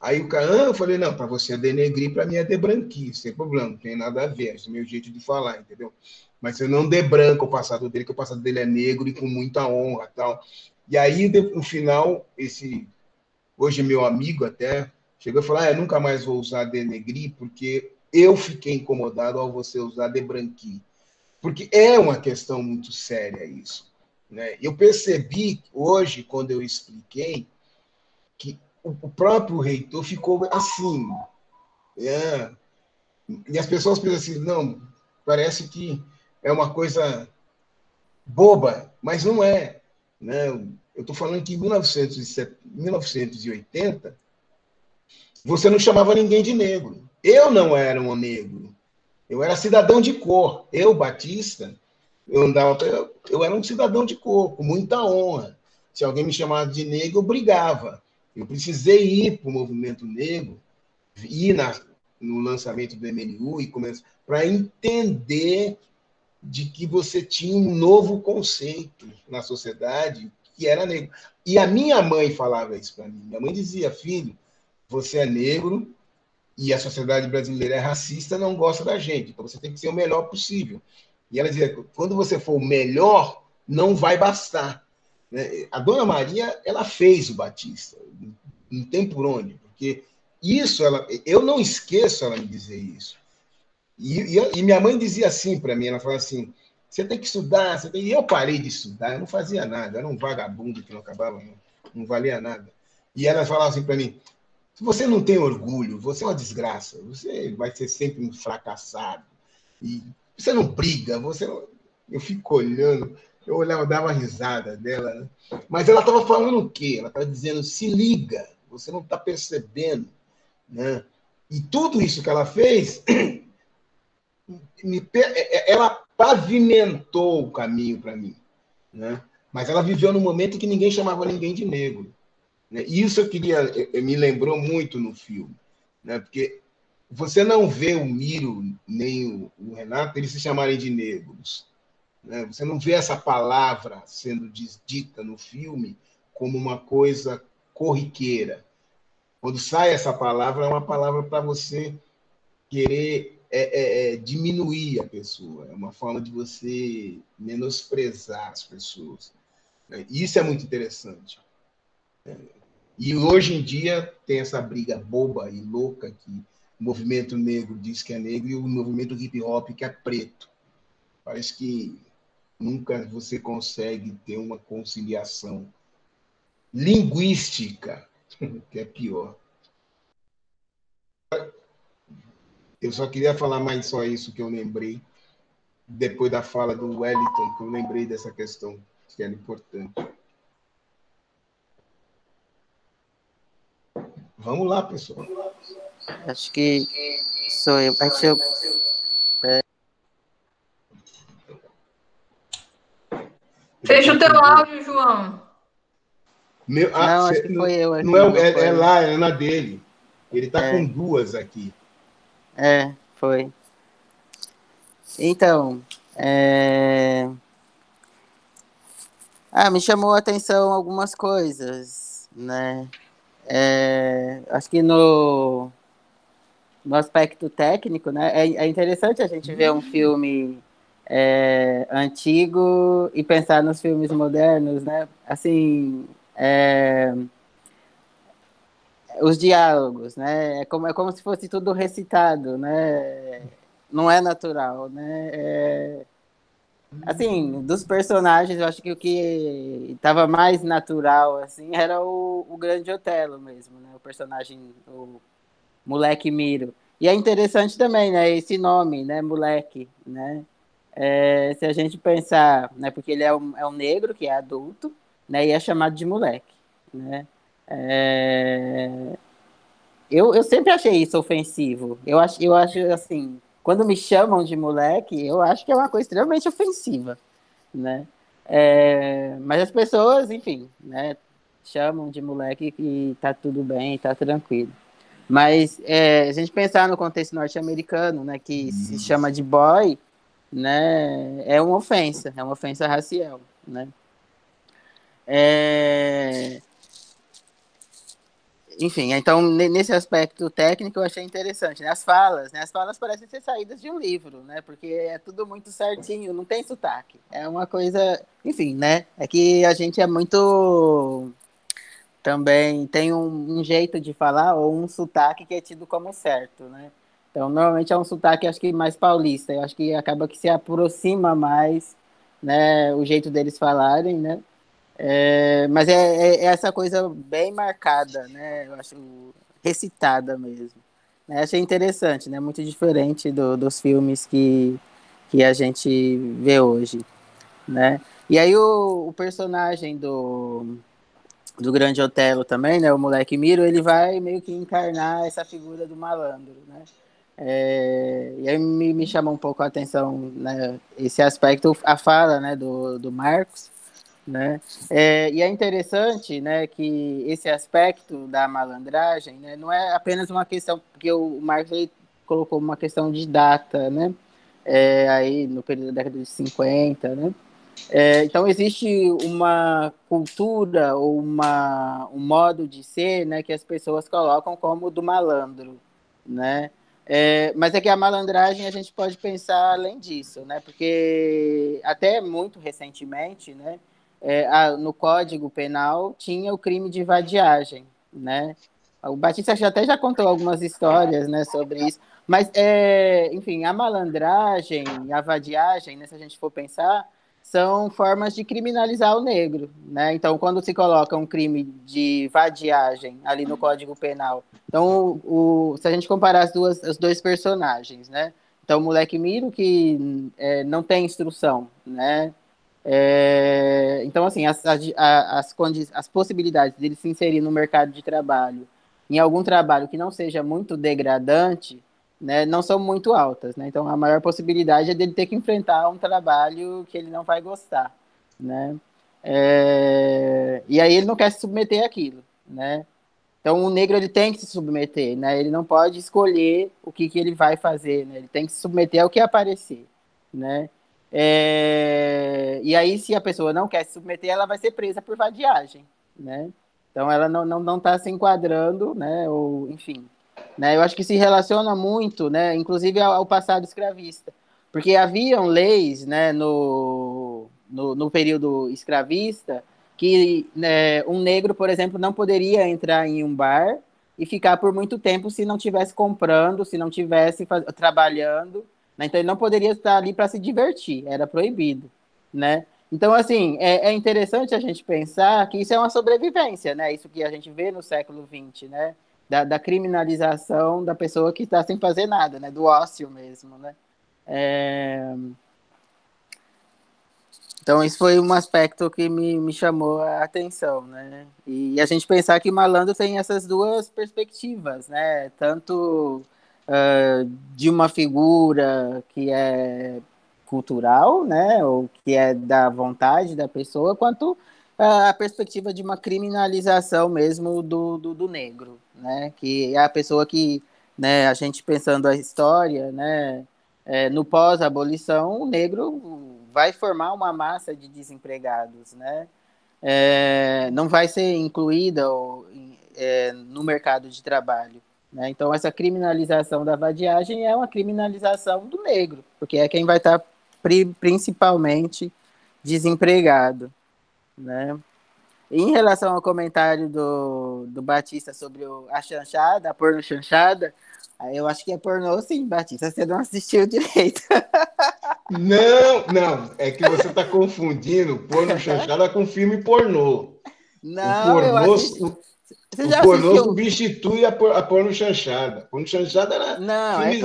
Aí o cara, eu falei, não, para você é denegrir, para mim é debranquir, sem problema, não tem nada a ver, esse é o meu jeito de falar, entendeu? Mas você não debranca o passado dele, que o passado dele é negro e com muita honra tal. E aí, no final, hoje meu amigo até, chegou e falou, eu nunca mais vou usar denegrir, porque eu fiquei incomodado ao você usar debranquir. Porque é uma questão muito séria isso. Né? Eu percebi hoje, quando eu expliquei, que o próprio reitor ficou assim. E as pessoas pensam assim, não, parece que é uma coisa boba, mas não é. Né? Eu estou falando que em 1980, você não chamava ninguém de negro. Eu não era um negro. Eu era cidadão de cor. Eu, Batista, eu era um cidadão de cor, com muita honra. Se alguém me chamava de negro, eu brigava. Eu precisei ir para o movimento negro, ir no lançamento do MNU e começar para entender de que você tinha um novo conceito na sociedade que era negro. E a minha mãe falava isso para mim. Minha mãe dizia, filho, você é negro e a sociedade brasileira é racista, não gosta da gente. Então você tem que ser o melhor possível. E ela dizia, quando você for o melhor, não vai bastar. Né? A Dona Maria, ela fez o Batista. Não tem por onde, porque isso, eu não esqueço ela me dizer isso. E minha mãe dizia assim para mim, ela falava assim, você tem que estudar, e eu parei de estudar, eu não fazia nada, era um vagabundo que não acabava, não valia nada. E ela falava assim para mim, se você não tem orgulho, você é uma desgraça, você vai ser sempre um fracassado, e você não briga, você não... Eu fico olhando, eu olhava, eu dava risada dela, né? Mas ela estava falando o quê? Ela estava dizendo, se liga, você não está percebendo, né? E tudo isso que ela fez, ela pavimentou o caminho para mim, né? Mas ela viveu num momento em que ninguém chamava ninguém de negro, né? E isso me lembrou muito no filme, né? Porque você não vê o Miro nem o Renato eles se chamarem de negros, né? Você não vê essa palavra sendo dita no filme como uma coisa corriqueira. Quando sai essa palavra, é uma palavra para você querer diminuir a pessoa, é uma forma de você menosprezar as pessoas. Né? Isso é muito interessante. E hoje em dia tem essa briga boba e louca que o movimento negro diz que é negro e o movimento hip hop que é preto. Parece que nunca você consegue ter uma conciliação linguística, que é pior. Eu só queria falar mais só isso que eu lembrei, depois da fala do Wellington, que eu lembrei dessa questão que era importante. Vamos lá, pessoal. Acho que sou eu. Acho eu... Fecha o teu áudio, João. Não, acho que foi eu aqui. Não é lá, é na dele. Ele está com duas aqui. Foi. Então, me chamou a atenção algumas coisas, né? Acho que no no aspecto técnico, né, é interessante a gente ver um filme antigo e pensar nos filmes modernos, né? Assim, os diálogos, né? É como se fosse tudo recitado, né? Não é natural, né? Assim, dos personagens, eu acho que o que estava mais natural, assim, era o Grande Otelo mesmo, né? O personagem, o Moleque Miro. E é interessante também, né? Esse nome, né? Moleque, né? Se a gente pensar, né? Porque ele é um negro que é adulto, né? E é chamado de moleque, né? É, eu sempre achei isso ofensivo. Eu acho assim, quando me chamam de moleque, eu acho que é uma coisa extremamente ofensiva, né? Mas as pessoas, enfim, né? Chamam de moleque e tá tudo bem, tá tranquilo. Mas a gente pensar no contexto norte-americano, né, que se chama de boy, né, é uma ofensa racial, né? É, Enfim, então nesse aspecto técnico eu achei interessante, né? As falas parecem ser saídas de um livro, né? Porque é tudo muito certinho, não tem sotaque. É uma coisa, enfim, né? É que a gente é muito também tem um jeito de falar ou um sotaque que é tido como certo, né? Então, normalmente é um sotaque, acho que mais paulista. Eu acho que acaba que se aproxima mais, né, o jeito deles falarem, né? Mas é essa coisa bem marcada, né? Eu acho recitada mesmo. Achei interessante, né? Muito diferente dos filmes que a gente vê hoje, né? E aí o personagem do Grande Otelo também, né? O moleque Miro, ele vai meio que encarnar essa figura do malandro, né? E aí me chamou um pouco a atenção, né, esse aspecto, a fala, né, do Marcos, né? E é interessante, né, que esse aspecto da malandragem, né, não é apenas uma questão, porque o Marcos ele colocou uma questão de data, né? Aí no período da década de 50, né? Então existe uma cultura ou um modo de ser, né, que as pessoas colocam como do malandro, né? Mas é que a malandragem a gente pode pensar além disso, né? Porque até muito recentemente, né, no Código Penal tinha o crime de vadiagem, né? O Batista até já contou algumas histórias, né, sobre isso. Mas, enfim, a malandragem, a vadiagem, né, se a gente for pensar, são formas de criminalizar o negro, né? Então, quando se coloca um crime de vadiagem ali no Código Penal, então, se a gente comparar os dois personagens, né? Então, o moleque Miro que não tem instrução, né? Então, assim, as possibilidades dele se inserir no mercado de trabalho, em algum trabalho que não seja muito degradante, né, não são muito altas, né? Então, a maior possibilidade é dele ter que enfrentar um trabalho que ele não vai gostar, né? E aí ele não quer se submeter àquilo, né? Então, o negro ele tem que se submeter, né? Ele não pode escolher o que ele vai fazer, né? Ele tem que se submeter ao que aparecer, né? E aí, se a pessoa não quer se submeter, ela vai ser presa por vadiagem, né? Então, ela não está se enquadrando, né? Ou, enfim, né? Eu acho que se relaciona muito, né? Inclusive ao passado escravista, porque haviam leis, né? No período escravista que, né, um negro, por exemplo, não poderia entrar em um bar e ficar por muito tempo se não tivesse comprando, se não tivesse trabalhando, né? Então ele não poderia estar ali para se divertir, era proibido, né? Então, assim, é interessante a gente pensar que isso é uma sobrevivência, né? Isso que a gente vê no século XX, né? Da criminalização da pessoa que está sem fazer nada, né? Do ócio mesmo, né? Então, isso foi um aspecto que me chamou a atenção, né? E a gente pensar que Malandro tem essas duas perspectivas, né? Tanto de uma figura que é cultural, né? Ou que é da vontade da pessoa, quanto a perspectiva de uma criminalização mesmo do negro, né? Que é a pessoa que, né? A gente pensando a história, né? No pós-abolição, o negro vai formar uma massa de desempregados, né? Não vai ser incluída no mercado de trabalho, né? Então, essa criminalização da vadiagem é uma criminalização do negro, porque é quem vai estar principalmente desempregado, né? Em relação ao comentário do Batista sobre a chanchada, a porno chanchada, eu acho que é pornô sim, Batista, você não assistiu direito. Não, é que você está confundindo porno chanchada com filme pornô. Não, eu assisti. Você já o pornô assistiu? Substitui a porno chanchada. Porno chanchada era Não, filmes...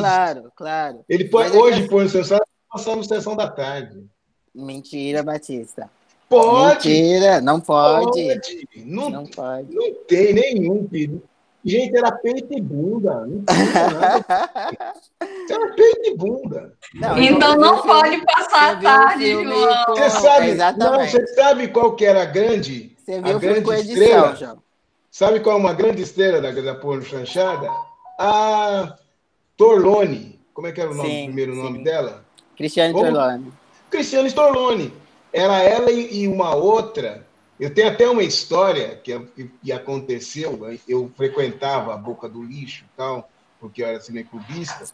claro. Ele hoje, porno chanchada, está passando sessão da tarde. Mentira, Batista. Pode! Mentira, não pode. Não pode. Não tem nenhum, filho. Gente, era peito e bunda. Não tinha nada. Era peito e bunda. Não, então não pode passar a tarde, João. Você sabe, você sabe qual que era a grande? Você viu a grande com edição, estrela? João. Sabe qual é uma grande estrela da porno chanchada? A Torlone. Como é que era o primeiro nome dela? Cristiane Torlone. Cristiane Torlone. Era ela e uma outra. Eu tenho até uma história que aconteceu. Eu frequentava a Boca do Lixo e tal, porque eu era cineclubista.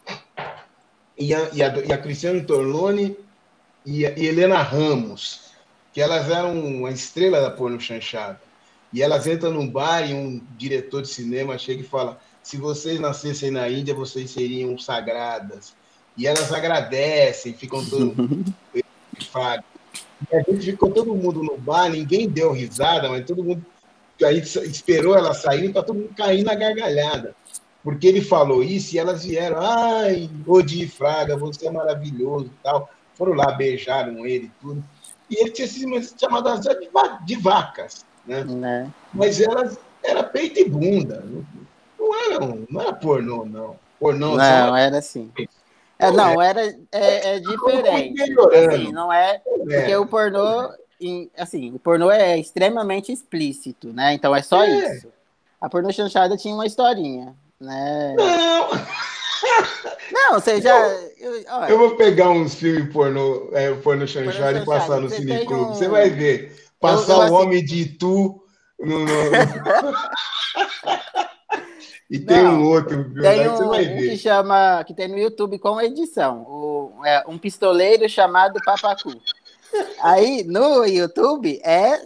E a Cristiane Torlone e a Helena Ramos, que elas eram uma estrela da porno chanchada. E elas entram num bar e um diretor de cinema chega e fala: se vocês nascessem na Índia, vocês seriam sagradas. E elas agradecem, ficam todos... E a gente ficou todo mundo no bar, ninguém deu risada, mas todo mundo aí esperou ela sair, tá todo mundo caindo na gargalhada. Porque ele falou isso e elas vieram: ai, Odi Fraga, você é maravilhoso e tal. Foram lá, beijaram ele e tudo. E ele tinha sido chamado de vacas, né? Mas elas era peito e bunda. Não era pornô, não. Pornô, não, era assim. É diferente. Assim, não é porque o pornô, assim, o pornô é extremamente explícito, né? Então é só isso. A pornô chanchada tinha uma historinha, né? Não, você já... Eu vou pegar uns filmes pornô chanchada e passar no Cineclube. Você vai ver. Passar o Homem de Itu no... E tem um outro, tem você vai ver. Que tem no YouTube com edição, um pistoleiro chamado Papacu. Aí no YouTube é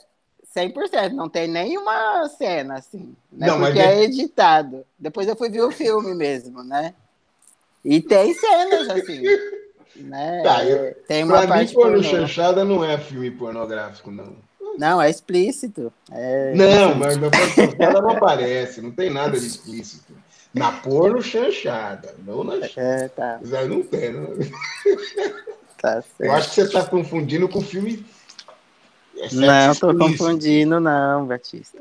100%, não tem nenhuma cena assim, né? Não, porque é editado. Depois eu fui ver o filme mesmo, né? E tem cenas assim, né? Tá, tem uma parte pornô chanchada não é filme pornográfico, não. Não, é explícito. Não, mas na porno chanchada não aparece, não tem nada de explícito. Na porno chanchada, não na chanchada. Tá. Não tem, não. Tá certo. Eu acho que você está confundindo com o filme. Não, estou confundindo, não, Batista.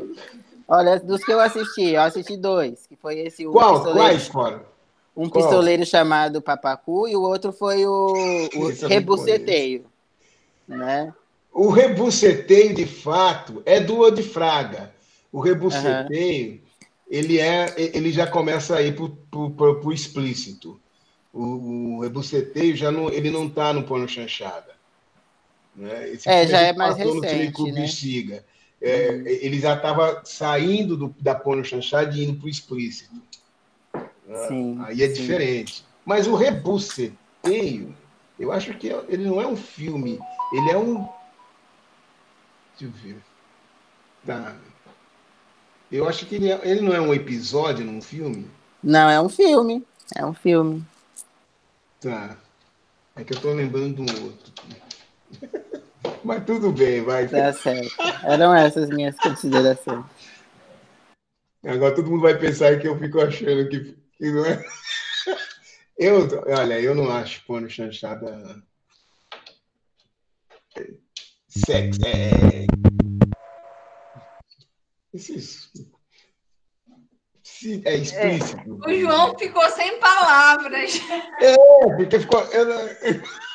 Olha, dos que eu assisti 2, que foi esse... Quais foram? Um pistoleiro chamado Papacu e o outro foi o Rebuceteio, né? O Rebuceteio, de fato, é do Odi Fraga. O Rebuceteio, ele já começa a ir pro explícito. O Rebuceteio ele não está no porno chanchada. Né? Já é mais recente, né? Bexiga. Ele já estava saindo da porno chanchada e indo pro explícito. Sim, aí é diferente. Mas o Rebuceteio, eu acho que ele não é um filme, ele é um... Deixa eu ver. Tá. Eu acho que ele não é um episódio num filme? Não, é um filme. É um filme. Tá. É que eu tô lembrando de um outro. Mas tudo bem, vai. Tá certo. Eram essas minhas considerações. Agora todo mundo vai pensar que eu fico achando que não é. Olha, eu não acho porno chanchada sexo. É explícito. O João ficou sem palavras. Porque ficou.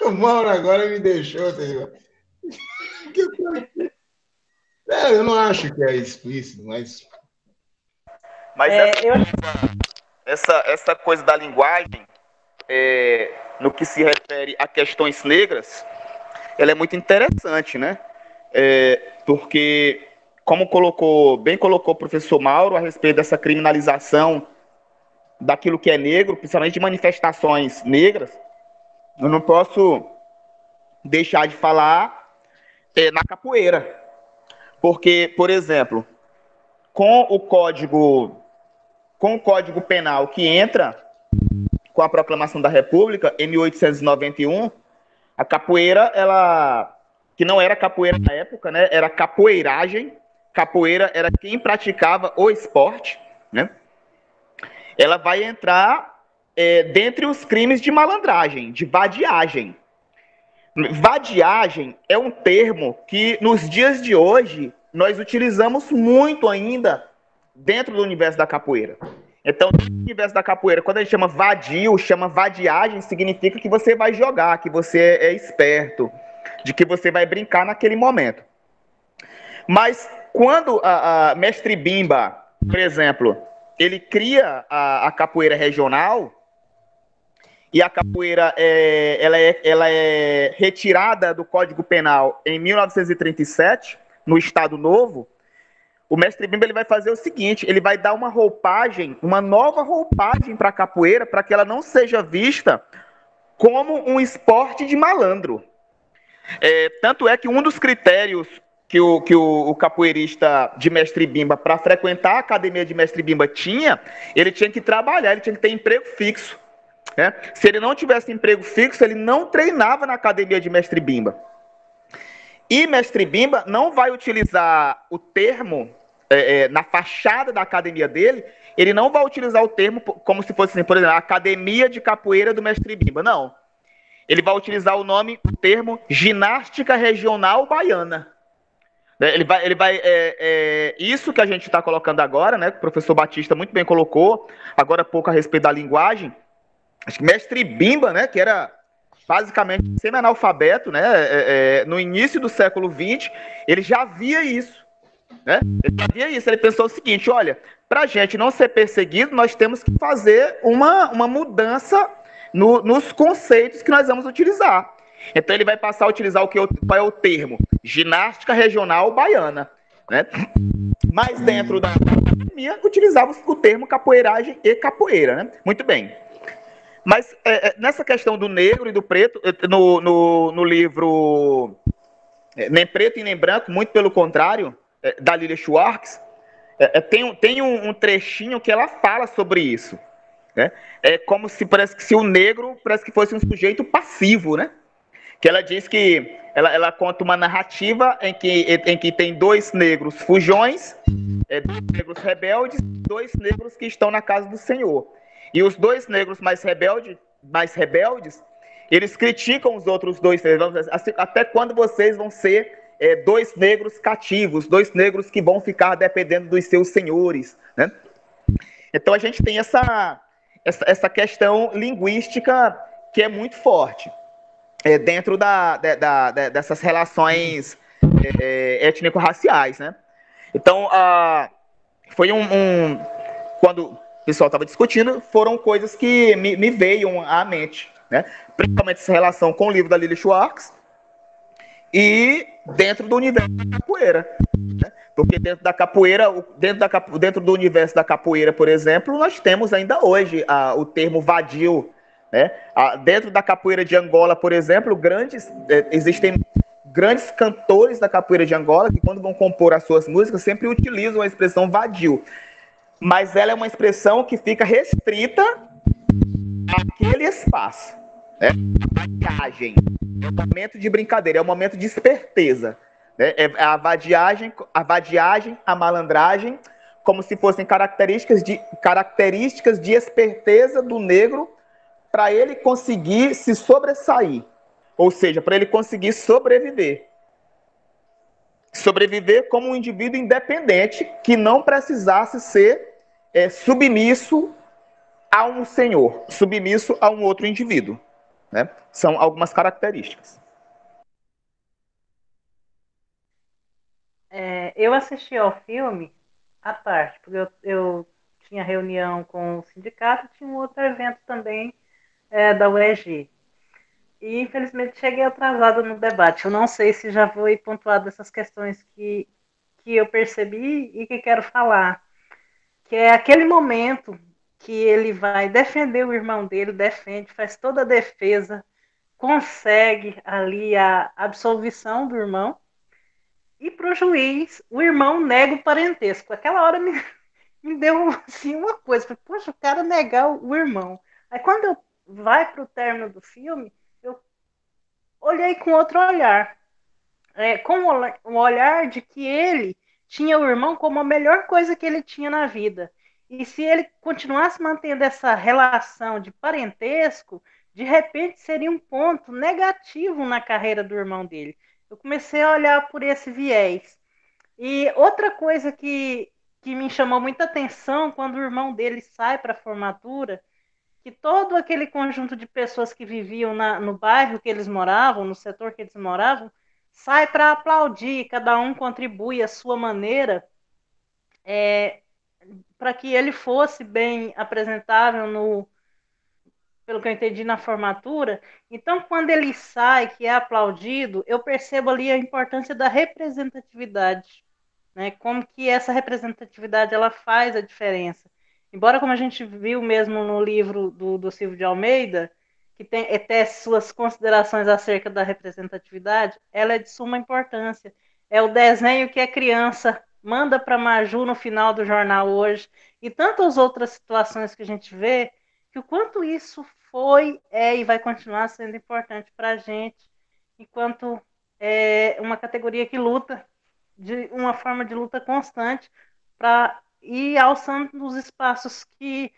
O Mauro agora me deixou. Eu não acho que é explícito, mas. Mas essa coisa da linguagem, no que se refere a questões negras, ela é muito interessante, né? Porque, como bem colocou o professor Mauro a respeito dessa criminalização daquilo que é negro, principalmente de manifestações negras, eu não posso deixar de falar na capoeira. Porque, por exemplo, com o Código Penal que entra com a Proclamação da República, em 1891, a capoeira, ela, que não era capoeira na época, né, era capoeiragem. Capoeira era quem praticava o esporte, né? Ela vai entrar dentre os crimes de malandragem, de vadiagem. Vadiagem é um termo que, nos dias de hoje, nós utilizamos muito ainda dentro do universo da capoeira. Então, no universo da capoeira, quando a gente chama vadio, chama vadiagem, significa que você vai jogar, que você é esperto, de que você vai brincar naquele momento. Mas quando a Mestre Bimba, por exemplo, ele cria a capoeira regional, e a capoeira ela é retirada do Código Penal em 1937, no Estado Novo, o Mestre Bimba ele vai fazer o seguinte, ele vai dar uma roupagem, uma nova roupagem para a capoeira, para que ela não seja vista como um esporte de malandro. Tanto é que um dos critérios que o capoeirista de Mestre Bimba, para frequentar a academia de Mestre Bimba, ele tinha que trabalhar, ele tinha que ter emprego fixo. Né? Se ele não tivesse emprego fixo, ele não treinava na academia de Mestre Bimba. E Mestre Bimba não vai utilizar o termo na fachada da academia dele, ele não vai utilizar o termo como se fosse, assim, por exemplo, a Academia de Capoeira do Mestre Bimba. Não. Ele vai utilizar o termo Ginástica Regional Baiana. Isso que a gente está colocando agora, né, que o professor Batista muito bem colocou, agora há pouco a respeito da linguagem, acho que Mestre Bimba, né, que era basicamente semi-analfabeto, né, no início do século XX, ele já via isso. Né? Ele pensou o seguinte, olha, para a gente não ser perseguido, nós temos que fazer uma mudança nos conceitos que nós vamos utilizar. Então ele vai passar a utilizar qual é o termo? Ginástica Regional Baiana. Né? Mas dentro da academia utilizava o termo capoeiragem e capoeira. Né? Muito bem. Mas nessa questão do negro e do preto, no livro Nem Preto e Nem Branco, muito pelo contrário, da Lilia Schwartz, tem um trechinho que ela fala sobre isso. Né? É como se parece que o negro parece que fosse um sujeito passivo, né? Que ela diz que ela conta uma narrativa em que tem dois negros fujões, dois negros rebeldes, dois negros que estão na casa do Senhor. E os dois negros mais rebeldes, eles criticam os outros dois negros, assim, até quando vocês vão ser dois negros cativos, dois negros que vão ficar dependendo dos seus senhores. Né? Então a gente tem essa questão linguística que é muito forte dentro dessas relações étnico-raciais. Né? Então, foi quando o pessoal estava discutindo, foram coisas que me veio à mente. Né? Principalmente essa relação com o livro da Lilia Schwartz, e dentro do universo da capoeira. Né? Porque dentro da capoeira, dentro do universo da capoeira, por exemplo, nós temos ainda hoje o termo vadio. Né? Dentro da capoeira de Angola, por exemplo, existem grandes cantores da capoeira de Angola que, quando vão compor as suas músicas, sempre utilizam a expressão vadio. Mas ela é uma expressão que fica restrita àquele espaço. Né? A vadiagem é um momento de brincadeira, é um momento de esperteza. Né? A vadiagem, a malandragem, como se fossem características de esperteza do negro para ele conseguir se sobressair. Ou seja, para ele conseguir sobreviver. Sobreviver como um indivíduo independente que não precisasse ser submisso a um senhor, submisso a um outro indivíduo. Né? São algumas características. Eu assisti ao filme à tarde, porque eu tinha reunião com o sindicato, tinha um outro evento também da UEG. E, infelizmente, cheguei atrasada no debate. Eu não sei se já foi pontuado essas questões que eu percebi e que quero falar. Que é aquele momento que ele vai defender o irmão dele, defende, faz toda a defesa, consegue ali a absolvição do irmão, e para o juiz, o irmão nega o parentesco. Aquela hora me deu assim, uma coisa, falei, poxa, o cara negar o irmão. Aí quando eu vai para o término do filme, eu olhei com outro olhar, com o olhar de que ele tinha o irmão como a melhor coisa que ele tinha na vida. E se ele continuasse mantendo essa relação de parentesco, de repente seria um ponto negativo na carreira do irmão dele. Eu comecei a olhar por esse viés. E outra coisa que me chamou muita atenção quando o irmão dele sai para a formatura, que todo aquele conjunto de pessoas que viviam no bairro que eles moravam, no setor que eles moravam, sai para aplaudir, cada um contribui à sua maneira, para que ele fosse bem apresentável pelo que eu entendi na formatura. Então, quando ele sai, que é aplaudido, eu percebo ali a importância da representatividade, né? Como que essa representatividade ela faz a diferença. Embora, como a gente viu mesmo no livro do Silvio de Almeida, que tem até suas considerações acerca da representatividade, ela é de suma importância. É o desenho que a criança manda para Maju no final do jornal hoje, e tantas outras situações que a gente vê, que o quanto isso foi, e vai continuar sendo importante para a gente, enquanto uma categoria que luta de uma forma de luta constante para ir alçando os espaços que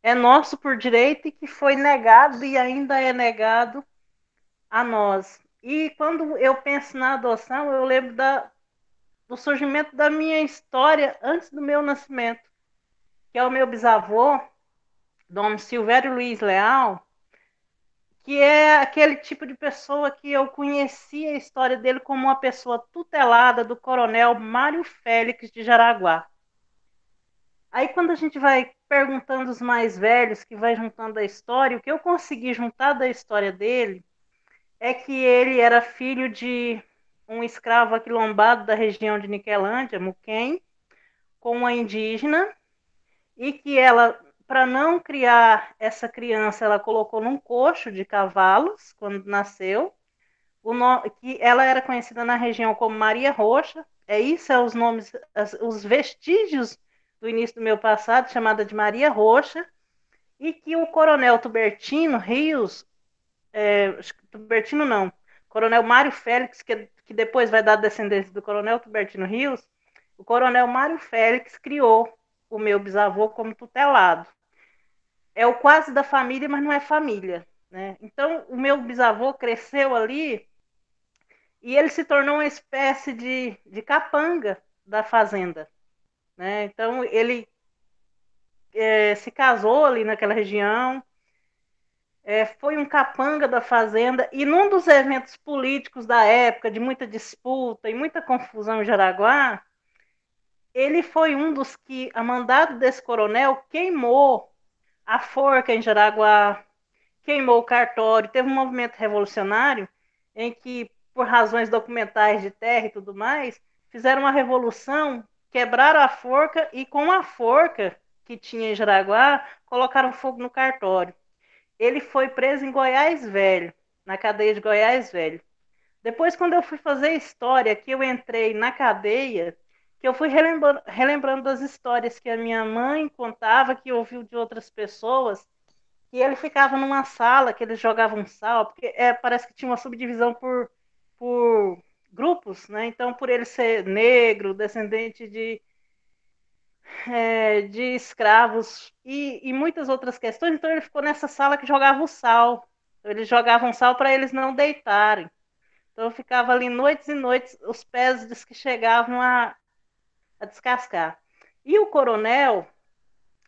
é nosso por direito e que foi negado e ainda é negado a nós. E quando eu penso na adoção, eu lembro do surgimento da minha história antes do meu nascimento, que é o meu bisavô, Dom Silvério Luiz Leal, que é aquele tipo de pessoa que eu conheci a história dele como uma pessoa tutelada do coronel Mário Félix de Jaraguá. Aí quando a gente vai perguntando os mais velhos, que vai juntando a história, o que eu consegui juntar da história dele é que ele era filho de um escravo aquilombado da região de Niquelândia, Muquem, com uma indígena, e que ela, para não criar essa criança, ela colocou num coxo de cavalos quando nasceu, que ela era conhecida na região como Maria Roxa. Isso, os nomes, os vestígios do início do meu passado, chamada de Maria Roxa, e que o coronel Tubertino Rios, Tubertino não, coronel Mário Félix, que depois vai dar descendência do coronel Tubertino Rios, o coronel Mário Félix criou o meu bisavô como tutelado. É o quase da família, mas não é família, né? Então, o meu bisavô cresceu ali e ele se tornou uma espécie de capanga da fazenda, né? Então, ele se casou ali naquela região, foi um capanga da fazenda, e num dos eventos políticos da época, de muita disputa e muita confusão em Jaraguá, ele foi um dos que, a mandado desse coronel, queimou a forca em Jaraguá, queimou o cartório. Teve um movimento revolucionário em que, por razões documentais de terra e tudo mais, fizeram uma revolução, quebraram a forca e com a forca que tinha em Jaraguá, colocaram fogo no cartório. Ele foi preso em Goiás Velho, na cadeia de Goiás Velho. Depois, quando eu fui fazer história, que eu entrei na cadeia, que eu fui relembrando das histórias que a minha mãe contava, que ouviu de outras pessoas, e ele ficava numa sala que eles jogavam sal, porque parece que tinha uma subdivisão por grupos, né? Então, por ele ser negro, descendente de escravos e muitas outras questões, então ele ficou nessa sala que jogava o sal. Eles jogavam sal para eles não deitarem. Então eu ficava ali noites e noites, os pés diz que chegavam a descascar. E o coronel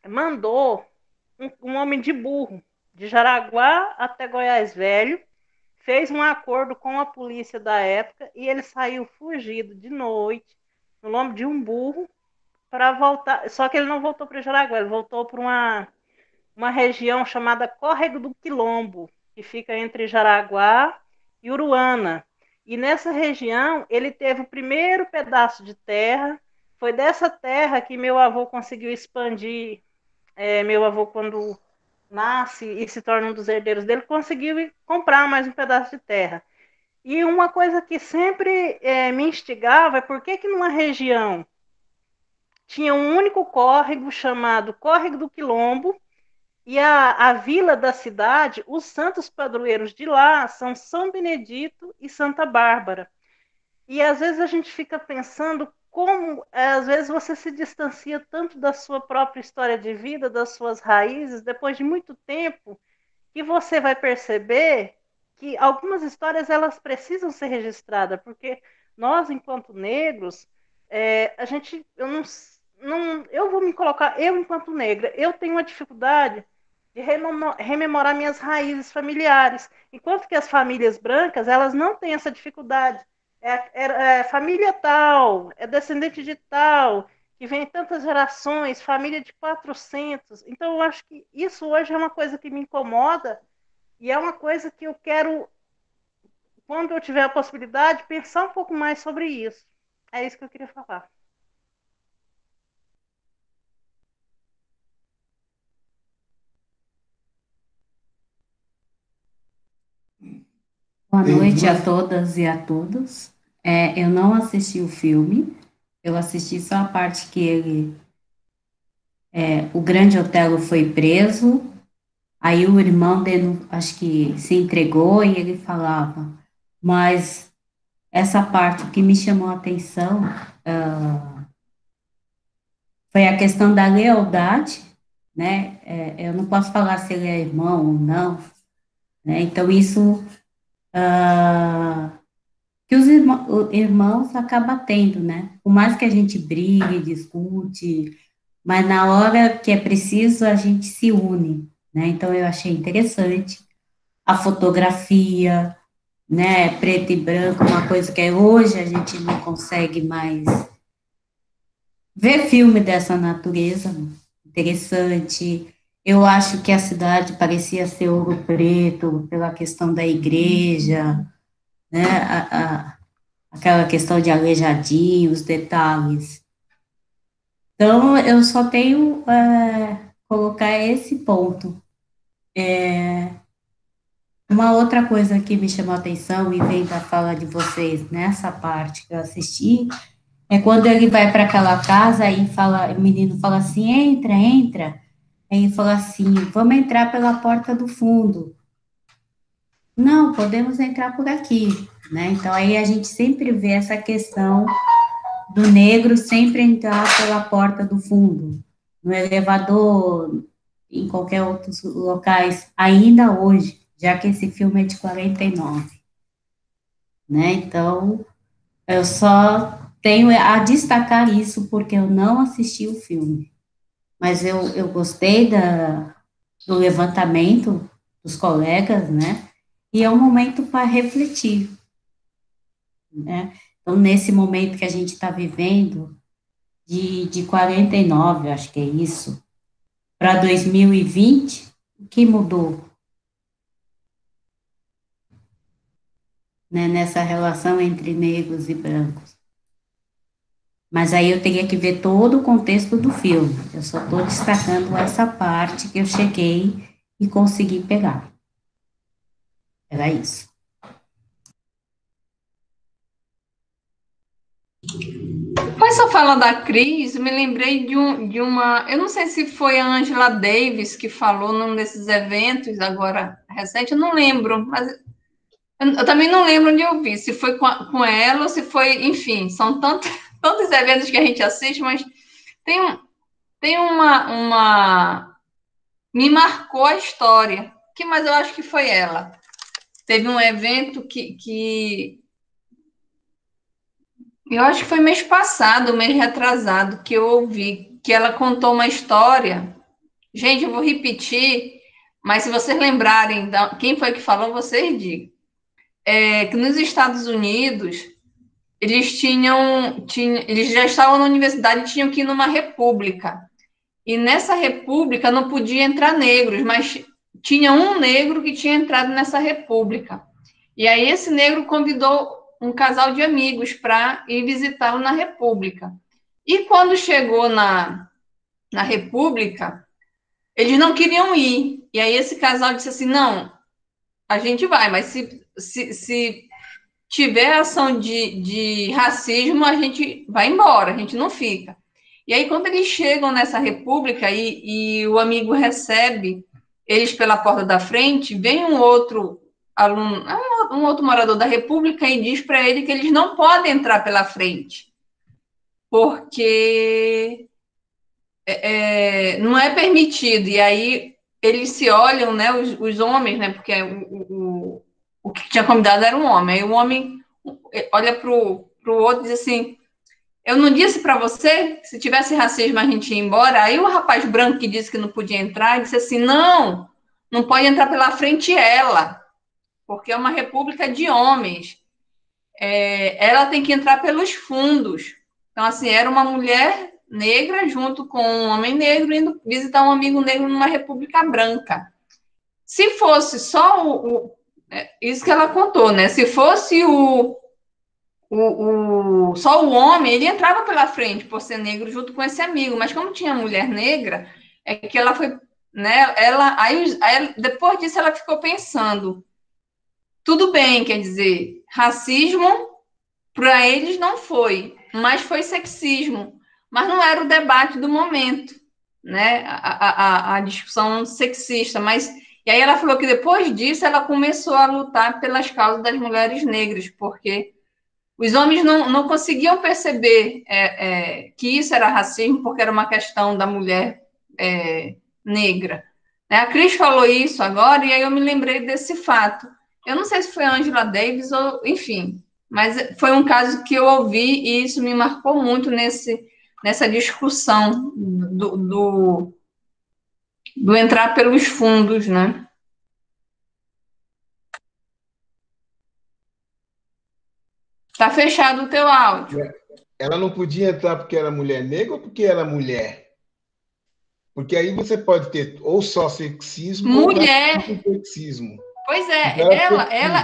mandou um homem de burro, de Jaraguá até Goiás Velho, fez um acordo com a polícia da época e ele saiu fugido de noite, no nome de um burro, para voltar. Só que ele não voltou para Jaraguá, ele voltou para uma região chamada Córrego do Quilombo, que fica entre Jaraguá e Uruana. E nessa região ele teve o primeiro pedaço de terra. Foi dessa terra que meu avô conseguiu expandir meu avô, quando nasce e se torna um dos herdeiros dele, conseguiu comprar mais um pedaço de terra. E uma coisa que sempre me instigava é por que numa região tinha um único córrego chamado Córrego do Quilombo, e a vila da cidade, os santos padroeiros de lá são São Benedito e Santa Bárbara. E às vezes a gente fica pensando como, às vezes, você se distancia tanto da sua própria história de vida, das suas raízes, depois de muito tempo, que você vai perceber que algumas histórias elas precisam ser registradas, porque nós, enquanto negros, a gente, eu vou me colocar, eu enquanto negra, eu tenho uma dificuldade de rememorar minhas raízes familiares, enquanto que as famílias brancas, elas não têm essa dificuldade. É família tal, é descendente de tal, que vem tantas gerações, família de 400. Então, eu acho que isso hoje é uma coisa que me incomoda e é uma coisa que eu quero, quando eu tiver a possibilidade, pensar um pouco mais sobre isso. É isso que eu queria falar. Boa Tem noite a duas. todas e a todos. Eu não assisti o filme, eu assisti só a parte que o grande Otelo foi preso, aí o irmão dele, acho que se entregou e ele falava, mas essa parte que me chamou a atenção foi a questão da lealdade, né? Eu não posso falar se ele é irmão ou não, né? Então isso que os irmãos acabam tendo, né? Por mais que a gente brigue, discute, mas na hora que é preciso, a gente se une, né? Então, eu achei interessante a fotografia, né? Preto e branco, uma coisa que hoje a gente não consegue mais ver filme dessa natureza, interessante. Eu acho que a cidade parecia ser Ouro Preto, pela questão da igreja, né? Aquela questão de aleijadinho, os detalhes. Então, eu só tenho colocar esse ponto. Uma outra coisa que me chamou a atenção e vem da fala de vocês nessa parte que eu assisti é quando ele vai para aquela casa e fala, o menino fala assim, entra, entra. Aí ele fala assim, vamos entrar pela porta do fundo. Não, podemos entrar por aqui, né? Então aí a gente sempre vê essa questão do negro sempre entrar pela porta do fundo, no elevador, em qualquer outros locais, ainda hoje, já que esse filme é de 49, né? Então, eu só tenho a destacar isso porque eu não assisti o filme, mas eu gostei do levantamento dos colegas, né? E é um momento para refletir, né? Então, nesse momento que a gente está vivendo, de 49, acho que é isso, para 2020, o que mudou, né, nessa relação entre negros e brancos? Mas aí eu teria que ver todo o contexto do filme. Eu só estou destacando essa parte que eu cheguei e consegui pegar. Era isso. Com essa fala da Cris, me lembrei de uma. Eu não sei se foi a Angela Davis que falou num desses eventos agora recente, eu não lembro, mas eu também não lembro onde eu vi, se foi com ela ou se foi, enfim, são tantos eventos que a gente assiste, mas tem, tem uma. Me marcou a história, mas eu acho que foi ela. Teve um evento que eu acho que foi mês passado, mês retrasado, que eu ouvi que ela contou uma história. Gente, eu vou repetir, mas se vocês lembrarem quem foi que falou, vocês digam. Que nos Estados Unidos, eles já estavam na universidade e tinham que ir numa república. E nessa república não podia entrar negros, mas tinha um negro que tinha entrado nessa república. E aí esse negro convidou um casal de amigos para ir visitá-lo na república. E quando chegou na república, eles não queriam ir. E aí esse casal disse assim, não, a gente vai, mas se tiver ação de racismo, a gente vai embora, a gente não fica. E aí, quando eles chegam nessa república e o amigo recebe eles pela porta da frente, vem um outro aluno, um outro morador da república e diz para ele que eles não podem entrar pela frente, porque não é permitido. E aí eles se olham, né, os homens, né, porque o que tinha convidado era um homem. Aí o homem olha para o outro e diz assim, eu não disse para você que se tivesse racismo a gente ia embora? Aí o rapaz branco que disse que não podia entrar disse assim, não pode entrar pela frente ela, porque é uma república de homens. Ela tem que entrar pelos fundos. Então, assim, era uma mulher negra junto com um homem negro indo visitar um amigo negro numa república branca. Se fosse só isso que ela contou, né? Se fosse só o homem, ele entrava pela frente por ser negro junto com esse amigo, mas como tinha mulher negra, é que ela foi, né? Aí depois disso ela ficou pensando, tudo bem, quer dizer, racismo para eles não foi, mas foi sexismo, mas não era o debate do momento, né? A discussão sexista, mas e aí ela falou que depois disso ela começou a lutar pelas causas das mulheres negras, porque os homens não conseguiam perceber que isso era racismo, porque era uma questão da mulher negra. A Cris falou isso agora, e aí eu me lembrei desse fato. Eu não sei se foi a Angela Davis ou, enfim, mas foi um caso que eu ouvi e isso me marcou muito nessa discussão do entrar pelos fundos, né? Tá fechado o teu áudio. Ela não podia entrar porque era mulher negra ou porque era mulher? Porque aí você pode ter ou só sexismo mulher. ou sexismo. Pois é,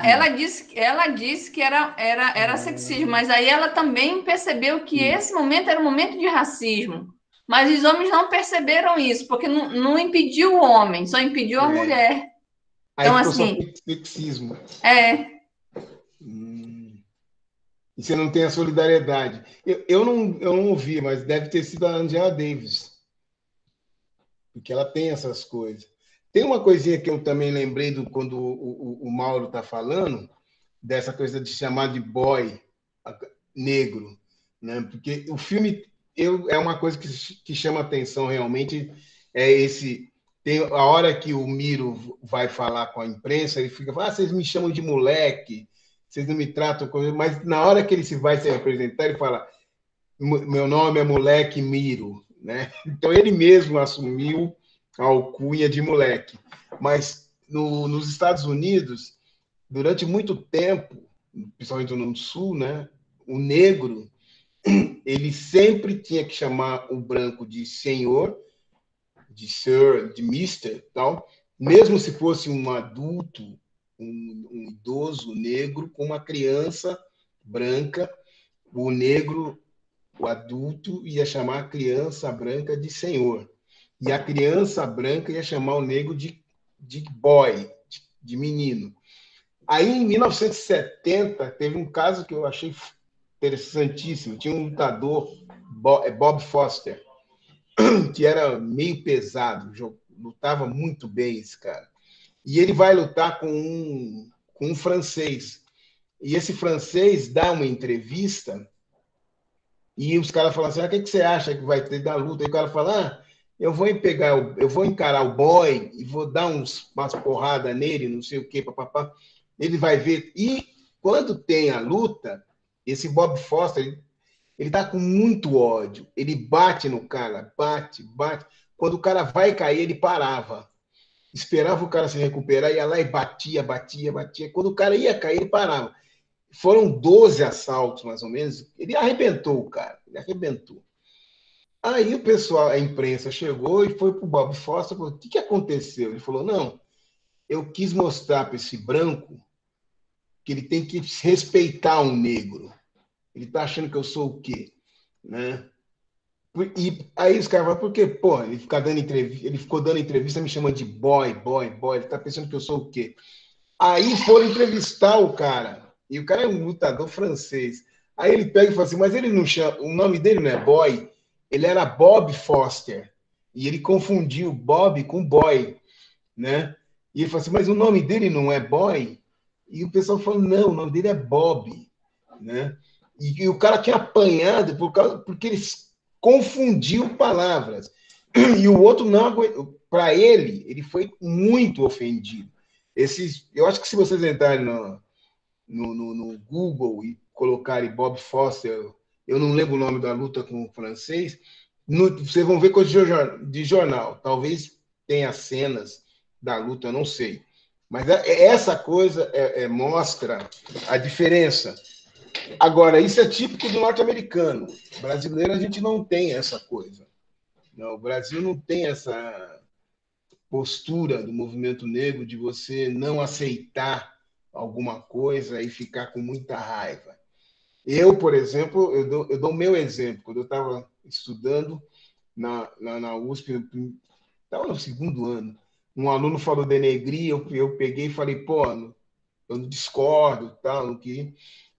ela disse que era sexismo, mas aí ela também percebeu que esse momento era um momento de racismo. Mas os homens não perceberam isso, porque não impediu o homem, só impediu a mulher. Aí então, ficou assim, só sexismo. E você não tem a solidariedade. Eu não ouvi, mas deve ter sido a Angela Davis. Porque ela tem essas coisas. Tem uma coisinha que eu também lembrei quando o Mauro está falando, dessa coisa de chamar de boy negro. Né? Porque o filme é uma coisa que chama atenção realmente, tem a hora que o Miro vai falar com a imprensa, ele fica falando, vocês me chamam de moleque, vocês não me tratam como... Mas na hora que ele vai se apresentar, ele fala, meu nome é Moleque Miro. Né? Então ele mesmo assumiu a alcunha de moleque. Mas nos Estados Unidos, durante muito tempo, principalmente no Sul, né, o negro ele sempre tinha que chamar o branco de senhor, de sir, de mister, tal, mesmo se fosse um adulto, um idoso negro com uma criança branca, o negro, o adulto, ia chamar a criança branca de senhor. E a criança branca ia chamar o negro de boy, de menino. Aí, em 1970, teve um caso que eu achei interessantíssimo. Tinha um lutador, Bob Foster, que era meio pesado, lutava muito bem esse cara. E ele vai lutar com um francês. E esse francês dá uma entrevista e os caras falam assim, o que você acha que vai ter da luta? E o cara fala, eu vou encarar o boy e vou dar umas porradas nele, não sei o quê, papapá. Ele vai ver. E quando tem a luta, esse Bob Foster, ele tá com muito ódio. Ele bate no cara, bate. Quando o cara vai cair, ele parava. Esperava o cara se recuperar, ia lá e batia. Quando o cara ia cair, ele parava. Foram 12 assaltos, mais ou menos. Ele arrebentou o cara. Ele arrebentou. Aí o pessoal, a imprensa chegou e foi para o Bob Foster e falou, o que aconteceu? Ele falou, não, eu quis mostrar para esse branco que ele tem que respeitar um negro. Ele está achando que eu sou o quê? Né? E aí os caras falam, por quê? Pô, ele ficou dando entrevista me chamando de boy. Ele tá pensando que eu sou o quê? Aí foram entrevistar o cara. E o cara é um lutador francês. Aí ele pega e fala assim, mas ele não chama, o nome dele não é Boy, ele era Bob Foster. E ele confundiu Bob com Boy, né? E ele falou assim, mas o nome dele não é Boy? E o pessoal falou, não, o nome dele é Bob, né? E o cara tinha apanhado porque ele confundiu palavras. E o outro não aguentou. Para ele foi muito ofendido. Eu acho que se vocês entrarem no Google e colocarem Bob Foster, eu não lembro o nome da luta com o francês, vocês vão ver coisa de jornal. Talvez tenha cenas da luta, eu não sei. Mas essa coisa mostra a diferença. Agora, isso é típico do norte-americano. Brasileiro, a gente não tem essa coisa. Não, o Brasil não tem essa postura do movimento negro de você não aceitar alguma coisa e ficar com muita raiva. Eu, por exemplo, eu dou o meu exemplo. Quando eu estava estudando na USP, estava no segundo ano, um aluno falou denegrir, eu peguei e falei, pô, eu não discordo, tal, não que.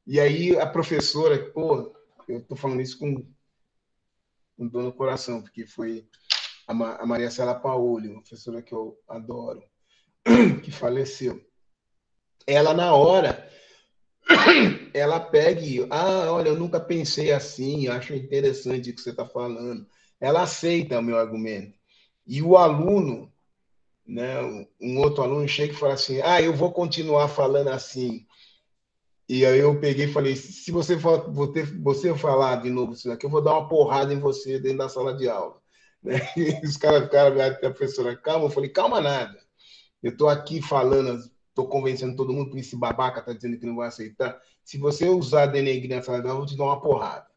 E aí a professora, pô, eu estou falando isso com dor no coração, porque foi a Maria Cela Paoli, uma professora que eu adoro, que faleceu. Ela, na hora, ela pega e, olha, eu nunca pensei assim, acho interessante o que você está falando. Ela aceita o meu argumento. E o aluno, né, um outro aluno chega e fala assim, eu vou continuar falando assim. E aí eu peguei e falei, se você falar de novo isso aqui, eu vou dar uma porrada em você dentro da sala de aula. E os caras ficaram, a professora, calma. Eu falei, calma nada. Eu estou aqui falando, estou convencendo todo mundo, porque esse babaca está dizendo que não vai aceitar. Se você usar denegrir na sala de aula, eu vou te dar uma porrada.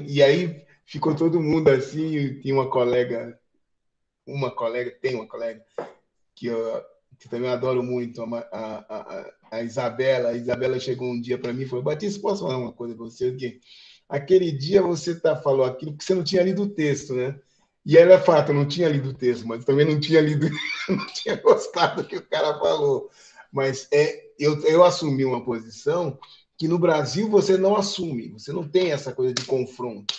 E aí ficou todo mundo assim, tinha uma colega que também adoro muito, a Isabela. A Isabela chegou um dia para mim e falou, Batista, posso falar uma coisa para você? Porque aquele dia você falou aquilo porque você não tinha lido o texto, né? E era fato, eu não tinha lido o texto, mas também não tinha não tinha gostado do que o cara falou. Mas eu assumi uma posição que no Brasil você não assume, você não tem essa coisa de confronto.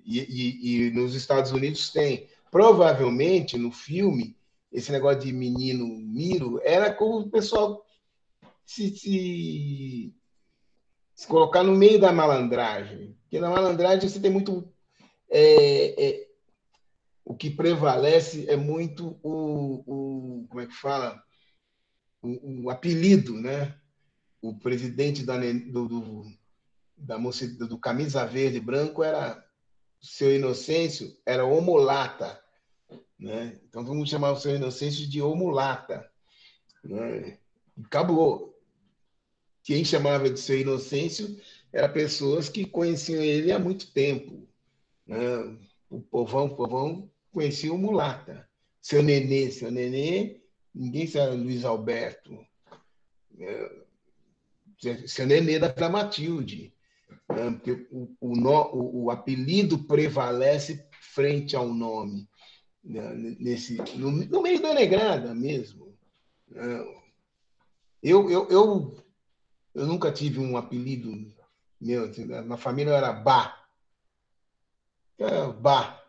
E nos Estados Unidos tem. Provavelmente, no filme, esse negócio de menino miro era como o pessoal se colocar no meio da malandragem. Porque na malandragem você tem muito... o que prevalece é muito como é que fala? O apelido, né? O presidente do Camisa Verde e Branco era... Seu Inocêncio era Omulata, né? Então vamos chamar o Seu Inocêncio de Omulata, né? Acabou. Quem chamava de Seu Inocêncio eram pessoas que conheciam ele há muito tempo, né? O povão conhecia o Mulata. Seu Nenê, ninguém sabe, Luiz Alberto, seu Nenê da Matilde. Porque o apelido prevalece frente ao nome, né? No meio da negrada mesmo. Eu nunca tive um apelido meu, na família eu era Bá. Bá.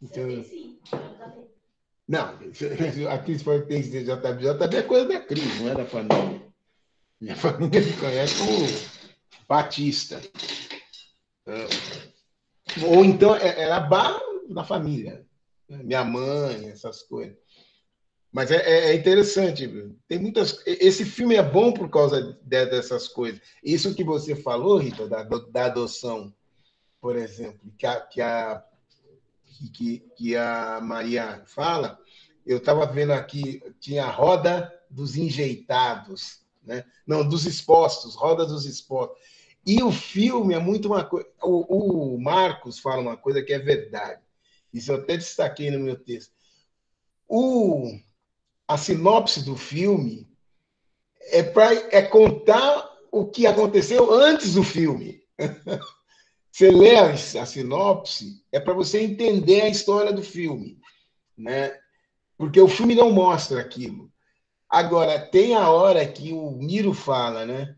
Então, não, a Cris pode ter que dizer JB. JB é coisa da Cris, não é da família. Minha família me conhece como Batista. Ou então era Bá da família. Minha mãe, essas coisas. Mas é interessante. Tem muitas. Esse filme é bom por causa dessas coisas. Isso que você falou, Rita, da adoção, por exemplo, que a Maria fala, eu estava vendo aqui, tinha a Roda dos Enjeitados, né? Não, dos Expostos, Roda dos Expostos. E o filme é muito uma coisa... O Marcos fala uma coisa que é verdade. Isso eu até destaquei no meu texto. A sinopse do filme é contar o que aconteceu antes do filme. Você lê a sinopse, é para você entender a história do filme, né? Porque o filme não mostra aquilo. Agora, tem a hora que o Miro fala, né?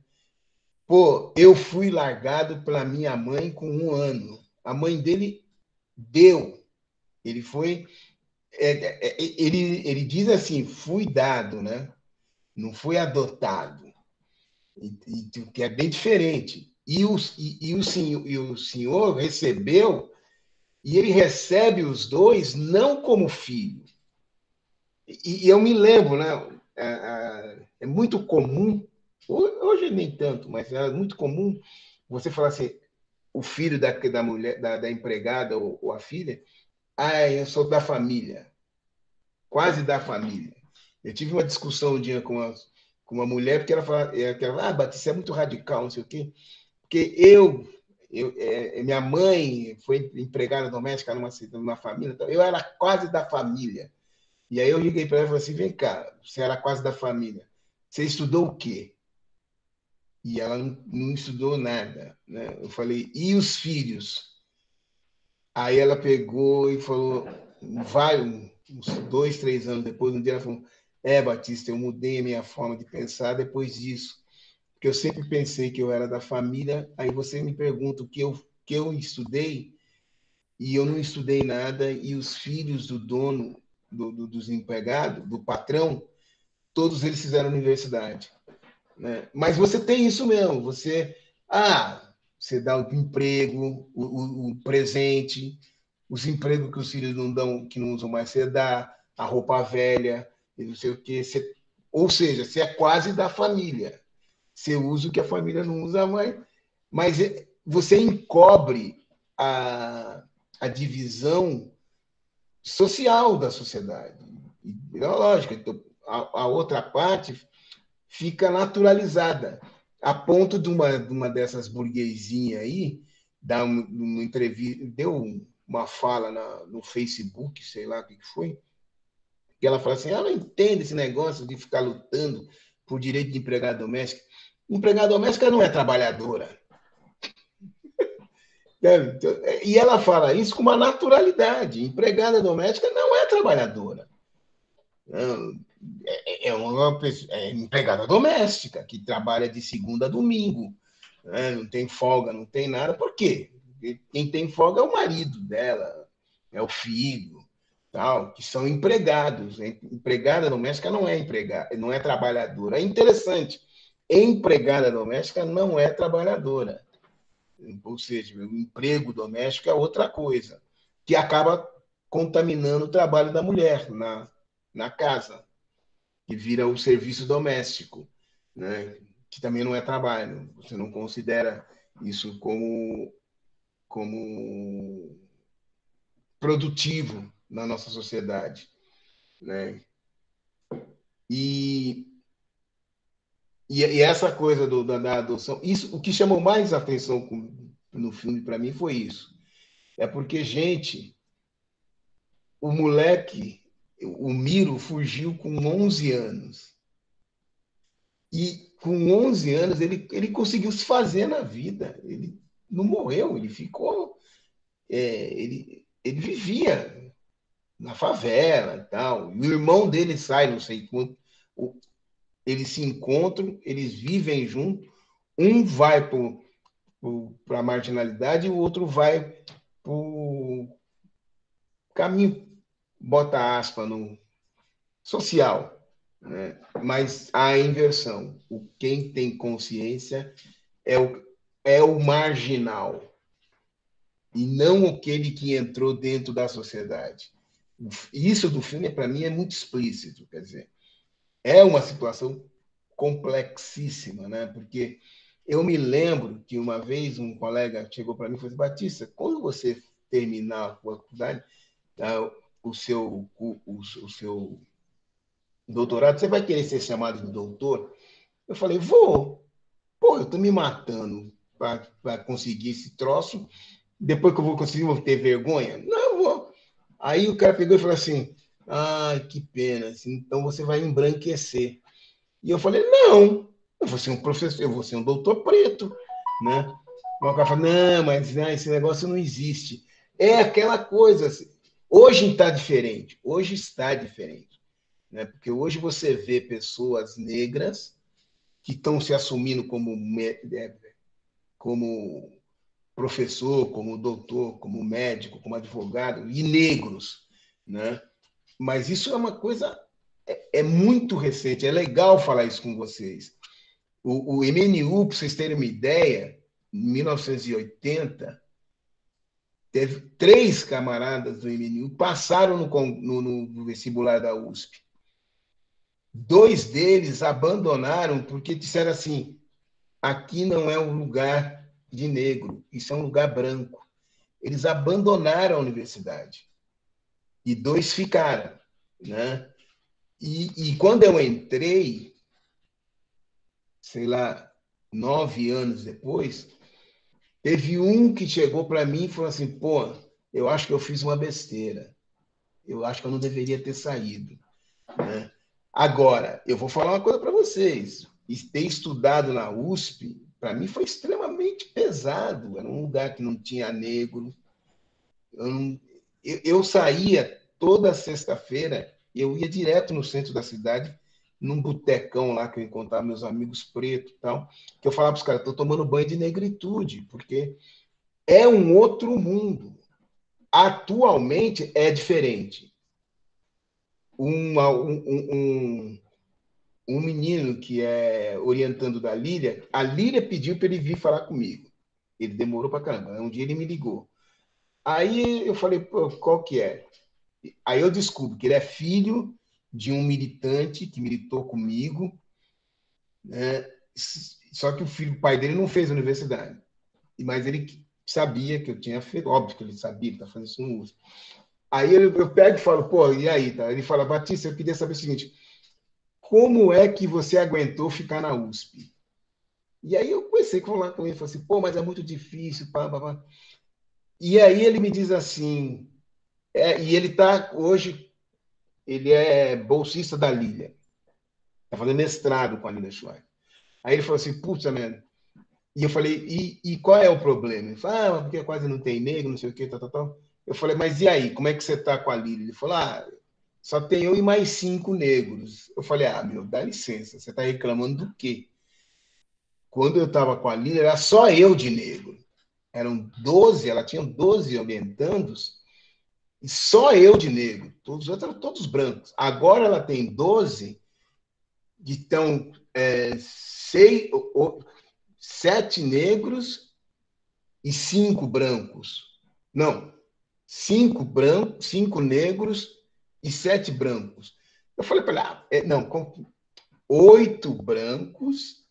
Pô, eu fui largado pela minha mãe com 1 ano. A mãe dele deu. Ele foi. Ele diz assim: fui dado, né? Não fui adotado. Que é bem diferente. O senhor recebeu, e ele recebe os dois não como filho. E eu me lembro, né? É muito comum, hoje nem tanto, mas é muito comum você falar assim, o filho da mulher, da empregada ou a filha, eu sou da família, quase da família. Eu tive uma discussão um dia com uma mulher, porque ela falava, Batista, é muito radical, não sei o quê, porque minha mãe foi empregada doméstica numa família, então eu era quase da família. E aí eu liguei para ela e falei assim, vem cá, você era quase da família, você estudou o quê? E ela não estudou nada, né? Eu falei, e os filhos? Aí ela pegou e falou, uns 2, 3 anos depois, um dia ela falou, Batista, eu mudei a minha forma de pensar depois disso, porque eu sempre pensei que eu era da família, aí você me pergunta o que eu estudei, e eu não estudei nada, e os filhos do dono, dos empregados, do patrão, todos eles fizeram universidade. Né? Mas você tem isso mesmo, você dá o emprego, o presente, os empregos que os filhos não dão, que não usam mais, você dá a roupa velha, e não sei o quê. Ou seja, você é quase da família. Você usa o que a família não usa mais, mas você encobre a divisão social da sociedade. Lógico, então, a outra parte fica naturalizada, a ponto de uma dessas burguesinhas aí, dar uma entrevista, deu uma fala no Facebook, sei lá o que foi, que ela fala assim, ela não entende esse negócio de ficar lutando por direito de empregada doméstica. Empregada doméstica não é trabalhadora. E ela fala isso com uma naturalidade. Empregada doméstica não é trabalhadora. É empregada doméstica, que trabalha de segunda a domingo. Né? Não tem folga, não tem nada. Por quê? Porque quem tem folga é o marido dela, é o filho, tal, que são empregados. Empregada doméstica não é empregada, não é trabalhadora. É interessante. Empregada doméstica não é trabalhadora. Ou seja, o emprego doméstico é outra coisa, que acaba contaminando o trabalho da mulher na casa, que vira o serviço doméstico, né? Que também não é trabalho. Você não considera isso como produtivo na nossa sociedade, né? E essa coisa da adoção, isso, o que chamou mais atenção no filme para mim foi isso. É porque, gente, o moleque, o Miro, fugiu com 11 anos. E com 11 anos ele conseguiu se fazer na vida. Ele não morreu, ele ficou. Ele vivia na favela e tal. E o irmão dele sai, não sei quanto. Eles se encontram, eles vivem juntos. Um vai para a marginalidade e o outro vai para o caminho, bota aspa no social. Né? Mas a inversão. Quem tem consciência é o marginal e não aquele que entrou dentro da sociedade. Isso do filme, para mim, é muito explícito. Quer dizer, é uma situação complexíssima, né? Porque eu me lembro que uma vez um colega chegou para mim e falou assim, Batista, quando você terminar a faculdade, o seu doutorado, você vai querer ser chamado de doutor? Eu falei, vou. Pô, eu estou me matando para conseguir esse troço. Depois que eu vou conseguir, vou ter vergonha? Não, eu vou. Aí o cara pegou e falou assim, que pena, então você vai embranquecer. E eu falei, não, eu vou ser um professor, eu vou ser um doutor preto, né? O cara fala, não, mas né, esse negócio não existe. É aquela coisa. Assim, hoje está diferente. Hoje está diferente. Né? Porque hoje você vê pessoas negras que estão se assumindo como professor, como doutor, como médico, como advogado, e negros. Né? Mas isso é uma coisa muito recente. É legal falar isso com vocês. O MNU, para vocês terem uma ideia, em 1980, teve 3 camaradas do MNU passaram no vestibular da USP. 2 deles abandonaram porque disseram assim: aqui não é um lugar de negro, isso é um lugar branco. Eles abandonaram a universidade. E 2 ficaram. Né? E quando eu entrei, sei lá, 9 anos depois, teve um que chegou para mim e falou assim: pô, eu acho que eu fiz uma besteira. Eu acho que eu não deveria ter saído. Né? Agora, eu vou falar uma coisa para vocês. Ter estudado na USP, para mim, foi extremamente pesado. Era um lugar que não tinha negro. Eu saía toda sexta-feira, eu ia direto no centro da cidade, num botecão lá que eu encontrava meus amigos pretos e tal, que eu falava para os caras: estou tomando banho de negritude, porque é um outro mundo. Atualmente é diferente. Um menino que é orientando da Lília, a Lília pediu para ele vir falar comigo. Ele demorou para caramba. Um dia ele me ligou. Aí eu falei: pô, qual que é? Aí eu descubro que ele é filho de um militante que militou comigo, né? Só que o pai dele não fez universidade. Mas ele sabia que eu tinha feito, óbvio que ele sabia, ele está fazendo isso no USP. Aí eu pego e falo: pô, e aí? Tá? Ele fala: Batista, eu queria saber o seguinte: como é que você aguentou ficar na USP? E aí eu comecei a falar com ele, falei assim: pô, mas é muito difícil, pá, pá, pá. E aí ele me diz assim, e ele está hoje, ele é bolsista da Lília, está fazendo mestrado com a Lília Schwein. Aí ele falou assim: putz, mano. E eu falei: e qual é o problema? Ele falou: porque quase não tem negro, não sei o quê, tal, tal, tal. Eu falei: mas e aí, como é que você está com a Lília? Ele falou: só tem eu e mais 5 negros. Eu falei: meu, dá licença, você está reclamando do quê? Quando eu estava com a Lília, era só eu de negro. Eram 12, ela tinha 12 orientandos, e só eu de negro. Todos os outros eram todos brancos. Agora ela tem 12, que estão 7 negros e 5 brancos. Não, 5 brancos, 5 negros e 7 brancos. Eu falei para ela: não, 8 brancos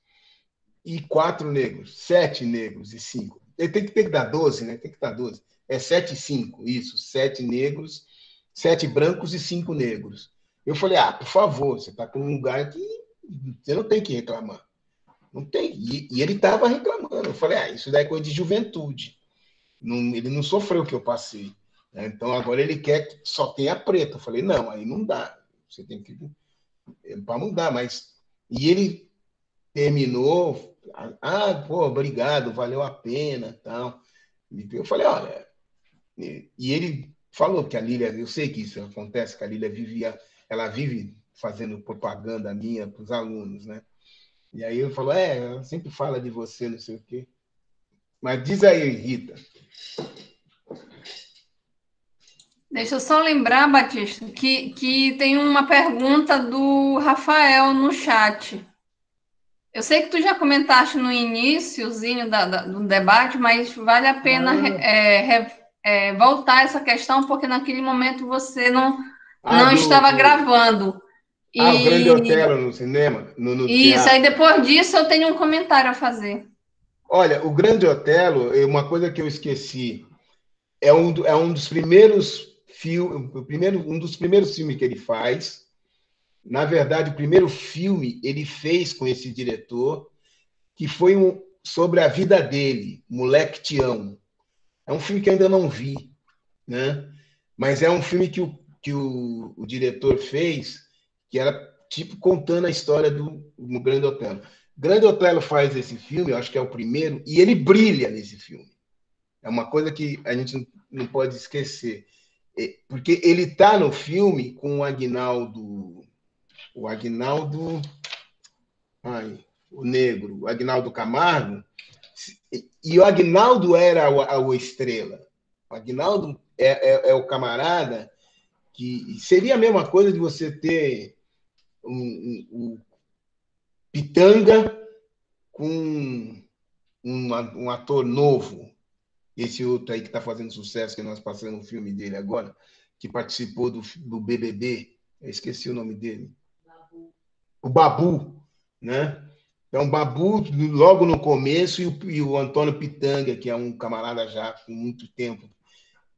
e 4 negros. 7 negros e 5. Ele tem que dar 12, né? Tem que dar 12. É 7 e 5, isso. 7 negros, 7 brancos e 5 negros. Eu falei: por favor, você está com um lugar que você não tem que reclamar. Não tem. E ele estava reclamando. Eu falei: isso daí é coisa de juventude. Ele não sofreu o que eu passei. Né? Então agora ele quer que só tenha preto. Eu falei: não, aí não dá. Você tem que. Para mudar, mas. E ele terminou. Pô, obrigado, valeu a pena. Tal. Eu falei: olha. E ele falou que a Lília, eu sei que isso acontece, que a Lília ela vive fazendo propaganda minha para os alunos, né? E aí ele falou: ela sempre fala de você, não sei o quê. Mas diz aí, Rita. Deixa eu só lembrar, Batista, que tem uma pergunta do Rafael no chat. Eu sei que tu já comentaste no iniciozinho do debate, mas vale a pena voltar essa questão, porque naquele momento você não estava gravando. O Grande Otelo no cinema? No isso, aí depois disso eu tenho um comentário a fazer. Olha, o Grande Otelo, uma coisa que eu esqueci, é um dos primeiros filmes que ele faz. Na verdade, o primeiro filme ele fez com esse diretor, que foi sobre a vida dele, Moleque Te Amo. É um filme que eu ainda não vi, né? Mas é um filme que o diretor fez, que era tipo contando a história do Grande Otelo. Grande Otelo faz esse filme, eu acho que é o primeiro, e ele brilha nesse filme. É uma coisa que a gente não pode esquecer. Porque ele está no filme com o Aguinaldo, o negro, o Aguinaldo Camargo, e o Aguinaldo era o estrela. O Aguinaldo é o camarada que seria a mesma coisa de você ter um Pitanga com um ator novo, esse outro aí que está fazendo sucesso, que nós passamos o filme dele agora, que participou do BBB, eu esqueci o nome dele. O Babu, né? Então, o Babu, logo no começo, e o Antônio Pitanga, que é um camarada já com muito tempo.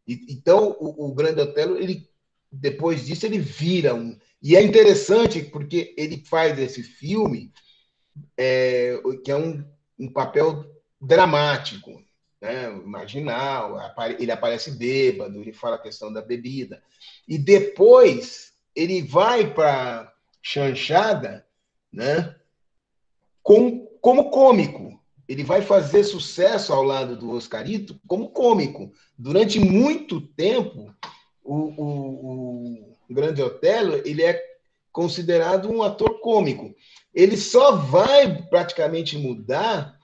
Então, o Grande Otelo, ele, depois disso, ele vira um... E é interessante porque ele faz esse filme, que é um papel dramático, né? Marginal, ele aparece bêbado, ele fala a questão da bebida. E depois ele vai para Chanchada, né? Como cômico. Ele vai fazer sucesso ao lado do Oscarito como cômico. Durante muito tempo, o Grande Otelo ele é considerado um ator cômico. Ele só vai praticamente mudar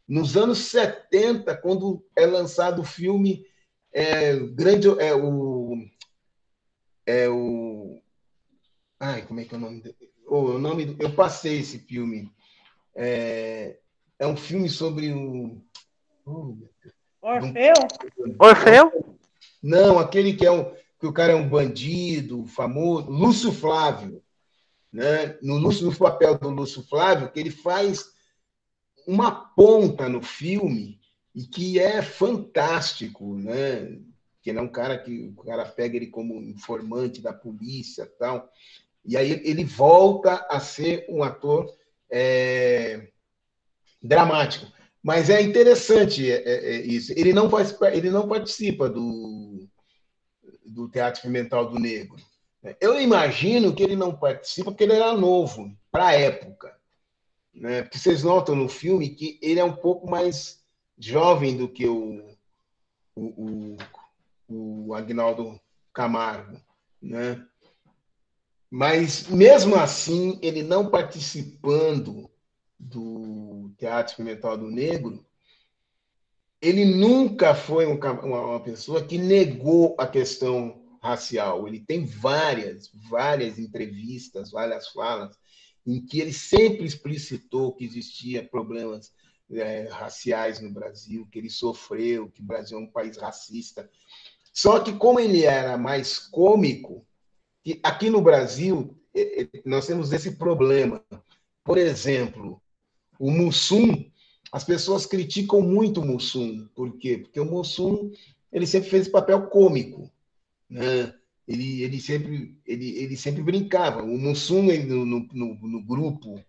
nos anos 70, quando é lançado o filme como é que é o nome dele? Eu passei esse filme. É um filme sobre o... Orfeu? Orfeu? Não, aquele que o cara é um bandido famoso, Lúcio Flávio. Né? No papel do Lúcio Flávio, que ele faz uma ponta no filme e que é fantástico, né? Que ele é um cara que o cara pega ele como informante da polícia e tal. E aí ele volta a ser um ator dramático. Mas é interessante isso. Ele não participa do Teatro Experimental do Negro. Eu imagino que ele não participa porque ele era novo, para a época. Né? Porque vocês notam no filme que ele é um pouco mais jovem do que o Aguinaldo Camargo. Né? Mas, mesmo assim, ele não participando do Teatro Experimental do Negro, ele nunca foi uma pessoa que negou a questão racial. Ele tem várias entrevistas, várias falas, em que ele sempre explicitou que existia problemas raciais no Brasil, que ele sofreu, que o Brasil é um país racista. Só que, como ele era mais cômico, que aqui no Brasil nós temos esse problema. Por exemplo, o Mussum, as pessoas criticam muito o Mussum. Por quê? Porque o Mussum ele sempre fez papel cômico. Né? Ele sempre brincava. O Mussum, no grupo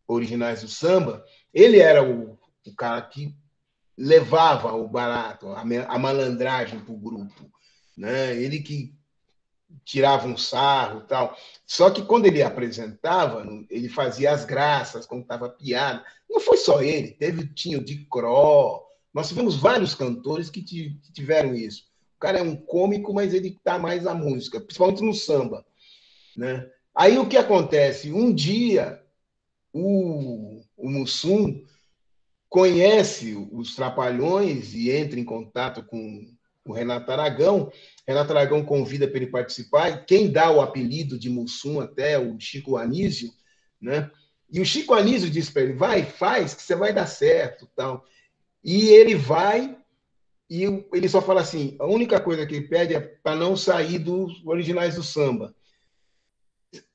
Originais do Samba, ele era o cara que levava o barato, a malandragem para o grupo. Né? Ele que tirava um sarro e tal. Só que quando ele apresentava, ele fazia as graças, contava piada. Não foi só ele, tinha o Di Cro. Nós tivemos vários cantores que tiveram isso. O cara é um cômico, mas ele está mais na música, principalmente no samba. Né? Aí o que acontece? Um dia, o Mussum conhece os Trapalhões e entra em contato com o Renato Aragão. Renato Aragão convida para ele participar, e quem dá o apelido de Mussum até o Chico Anísio, né? E o Chico Anísio diz para ele, vai, faz, que você vai dar certo. Tal. E ele vai, e ele só fala assim, a única coisa que ele pede é para não sair dos Originais do Samba.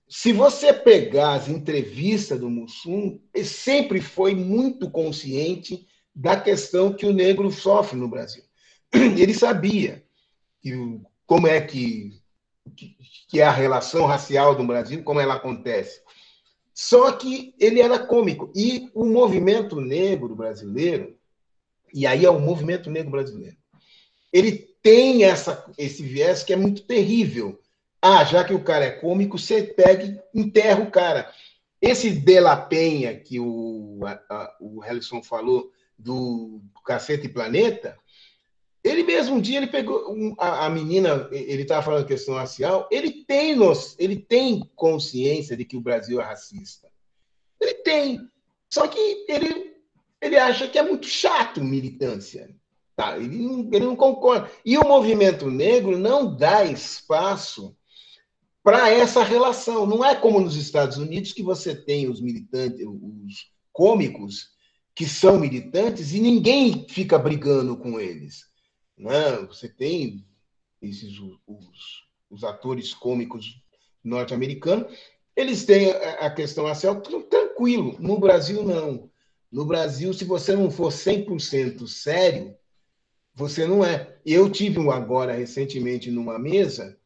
Se você pegar as entrevistas do Mussum, ele sempre foi muito consciente da questão que o negro sofre no Brasil. Ele sabia como é que é a relação racial no Brasil, como ela acontece. Só que ele era cômico. E o movimento negro brasileiro, e aí é o movimento negro brasileiro, ele tem esse viés que é muito terrível. Já que o cara é cômico, você pega e enterra o cara. Esse De La Penha que o Helison falou, do Cacete e Planeta, ele mesmo um dia ele pegou a menina, ele estava falando da questão racial, ele tem consciência de que o Brasil é racista. Ele tem. Só que ele acha que é muito chato militância. Tá? Ele não concorda. E o movimento negro não dá espaço para essa relação. Não é como nos Estados Unidos, que você tem os militantes, os cômicos, que são militantes, e ninguém fica brigando com eles. Né? Você tem os atores cômicos norte-americanos, eles têm a questão racial tranquilo. No Brasil, não. No Brasil, se você não for 100% sério, você não é. Eu tive agora, recentemente, numa mesa,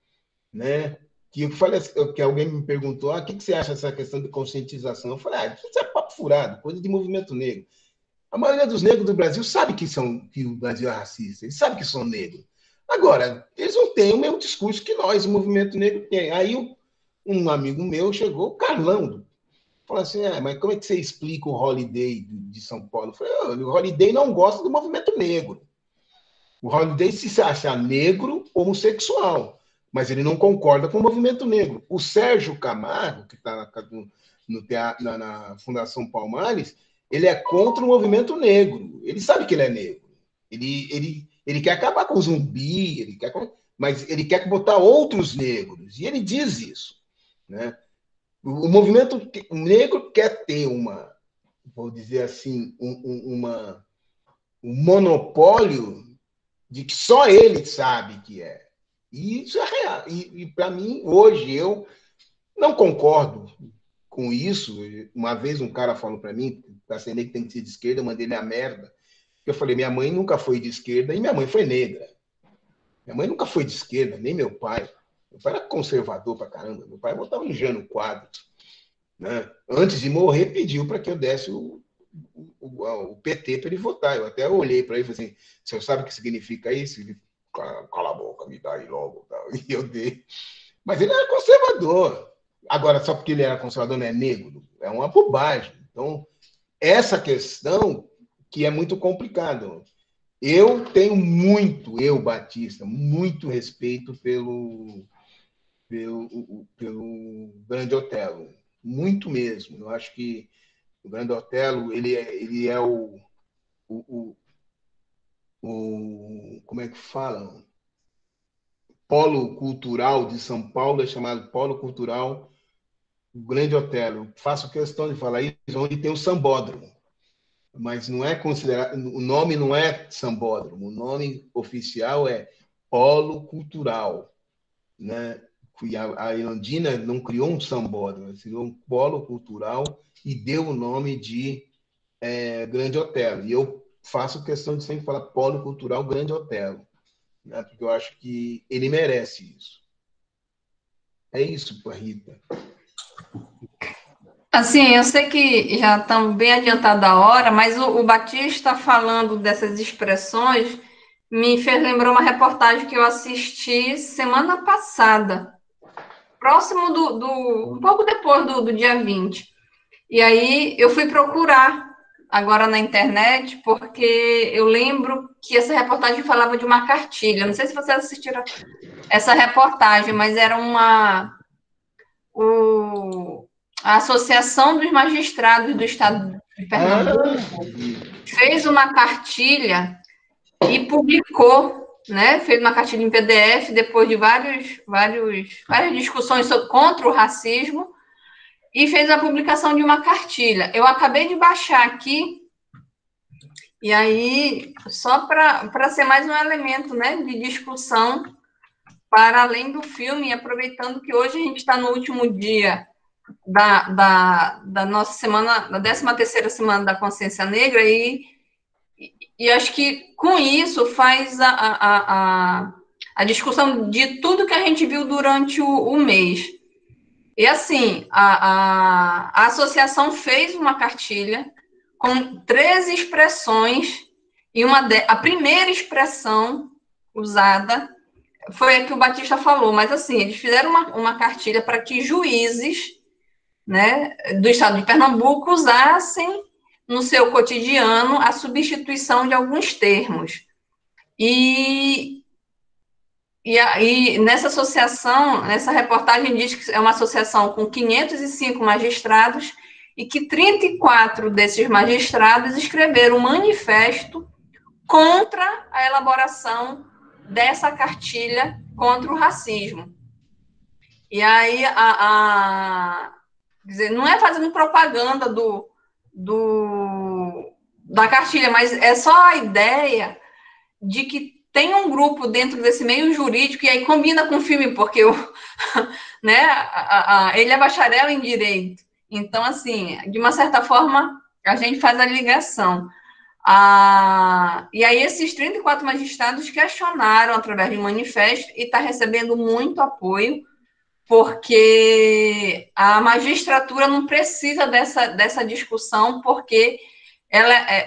né, que eu falei, que alguém me perguntou, o que você acha dessa questão de conscientização? Eu falei, isso é papo furado, coisa de movimento negro. A maioria dos negros do Brasil sabe que o Brasil é racista, eles sabem que são negros. Agora, eles não têm o mesmo discurso que nós, o movimento negro, tem. Aí um amigo meu chegou, o Carlão, falou assim, mas como é que você explica o Holiday de São Paulo? Eu falei, o Holiday não gosta do movimento negro. O Holiday se acha negro, homossexual, mas ele não concorda com o movimento negro. O Sérgio Camargo, que está na Fundação Palmares, ele é contra o movimento negro. Ele sabe que ele é negro. Ele quer acabar com o zumbi, mas ele quer botar outros negros. E ele diz isso. Né? O movimento negro quer ter vou dizer assim, um monopólio de que só ele sabe que é. E isso é real. E para mim, hoje, eu não concordo com isso. Uma vez um cara falou para mim, que tem que ser de esquerda, eu mandei ele a merda. Eu falei, minha mãe nunca foi de esquerda e minha mãe foi negra. Minha mãe nunca foi de esquerda, nem meu pai. Meu pai era conservador pra caramba. Meu pai botava um Jânio Quadros. Né? Antes de morrer, pediu para que eu desse o PT para ele votar. Eu até olhei para ele e falei assim, o senhor sabe o que significa isso? Ele, cala a boca, me dá aí logo. E eu dei. Mas ele era conservador. Agora, só porque ele era conservador não é negro? É uma bobagem. Então, essa questão que é muito complicado. Eu tenho Batista, muito respeito pelo Grande Otelo. Muito mesmo. Eu acho que o Grande Otelo, ele é como é que fala? Polo Cultural de São Paulo, é chamado Polo Cultural Grande Otelo. Faço questão de falar isso, onde tem o Sambódromo. Mas não é considerado, o nome não é Sambódromo, o nome oficial é Polo Cultural. Né? A Irandina não criou um sambódromo, ela criou um polo cultural e deu o nome de Grande Otelo. E eu faço questão de sempre falar Polo Cultural Grande Otelo, né? Porque eu acho que ele merece isso. É isso, Rita. Assim, eu sei que já estamos bem adiantado a hora, mas o Batista falando dessas expressões me fez lembrar uma reportagem que eu assisti semana passada, próximo um pouco depois do dia 20. E aí eu fui procurar agora na internet, porque eu lembro que essa reportagem falava de uma cartilha. Não sei se vocês assistiram essa reportagem, mas era a Associação dos Magistrados do Estado de Pernambuco fez uma cartilha e publicou, né? Fez uma cartilha em PDF depois de várias discussões contra o racismo e fez a publicação de uma cartilha. Eu acabei de baixar aqui e aí só para ser mais um elemento, né, de discussão para além do filme, aproveitando que hoje a gente está no último dia da nossa semana, da 13ª Semana da Consciência Negra, e acho que com isso faz a discussão de tudo que a gente viu durante o mês. E assim, a associação fez uma cartilha com 13 expressões, e a primeira expressão usada foi a que o Batista falou, mas assim, eles fizeram uma cartilha para que juízes né, do estado de Pernambuco usassem no seu cotidiano a substituição de alguns termos. E nessa associação, nessa reportagem diz que é uma associação com 505 magistrados e que 34 desses magistrados escreveram um manifesto contra a elaboração dessa cartilha contra o racismo. E aí, quer dizer, não é fazendo propaganda da cartilha, mas é só a ideia de que tem um grupo dentro desse meio jurídico, e aí combina com o filme, porque né, ele é bacharel em direito. Então, assim, de uma certa forma, a gente faz a ligação. E aí, esses 34 magistrados questionaram através de um manifesto e está recebendo muito apoio, porque a magistratura não precisa dessa discussão, porque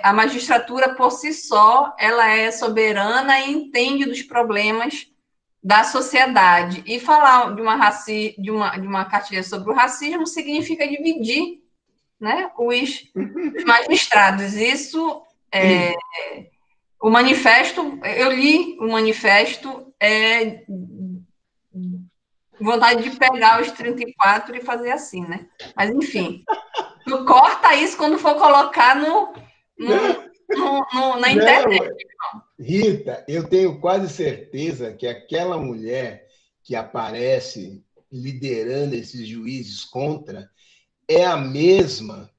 a magistratura, por si só, ela é soberana e entende dos problemas da sociedade. E falar de uma cartilha sobre o racismo significa dividir, né, os magistrados. Isso, o manifesto, eu li o manifesto, vontade de pegar os 34 e fazer assim, né? Mas, enfim, tu corta isso quando for colocar na internet. Rita, eu tenho quase certeza que aquela mulher que aparece liderando esses juízes contra é a mesma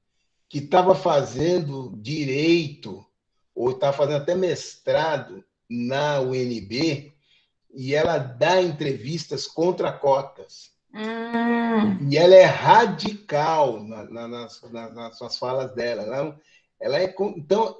que estava fazendo direito, ou está fazendo até mestrado na UNB, e ela dá entrevistas contra cotas. E ela é radical nas suas falas dela. Então,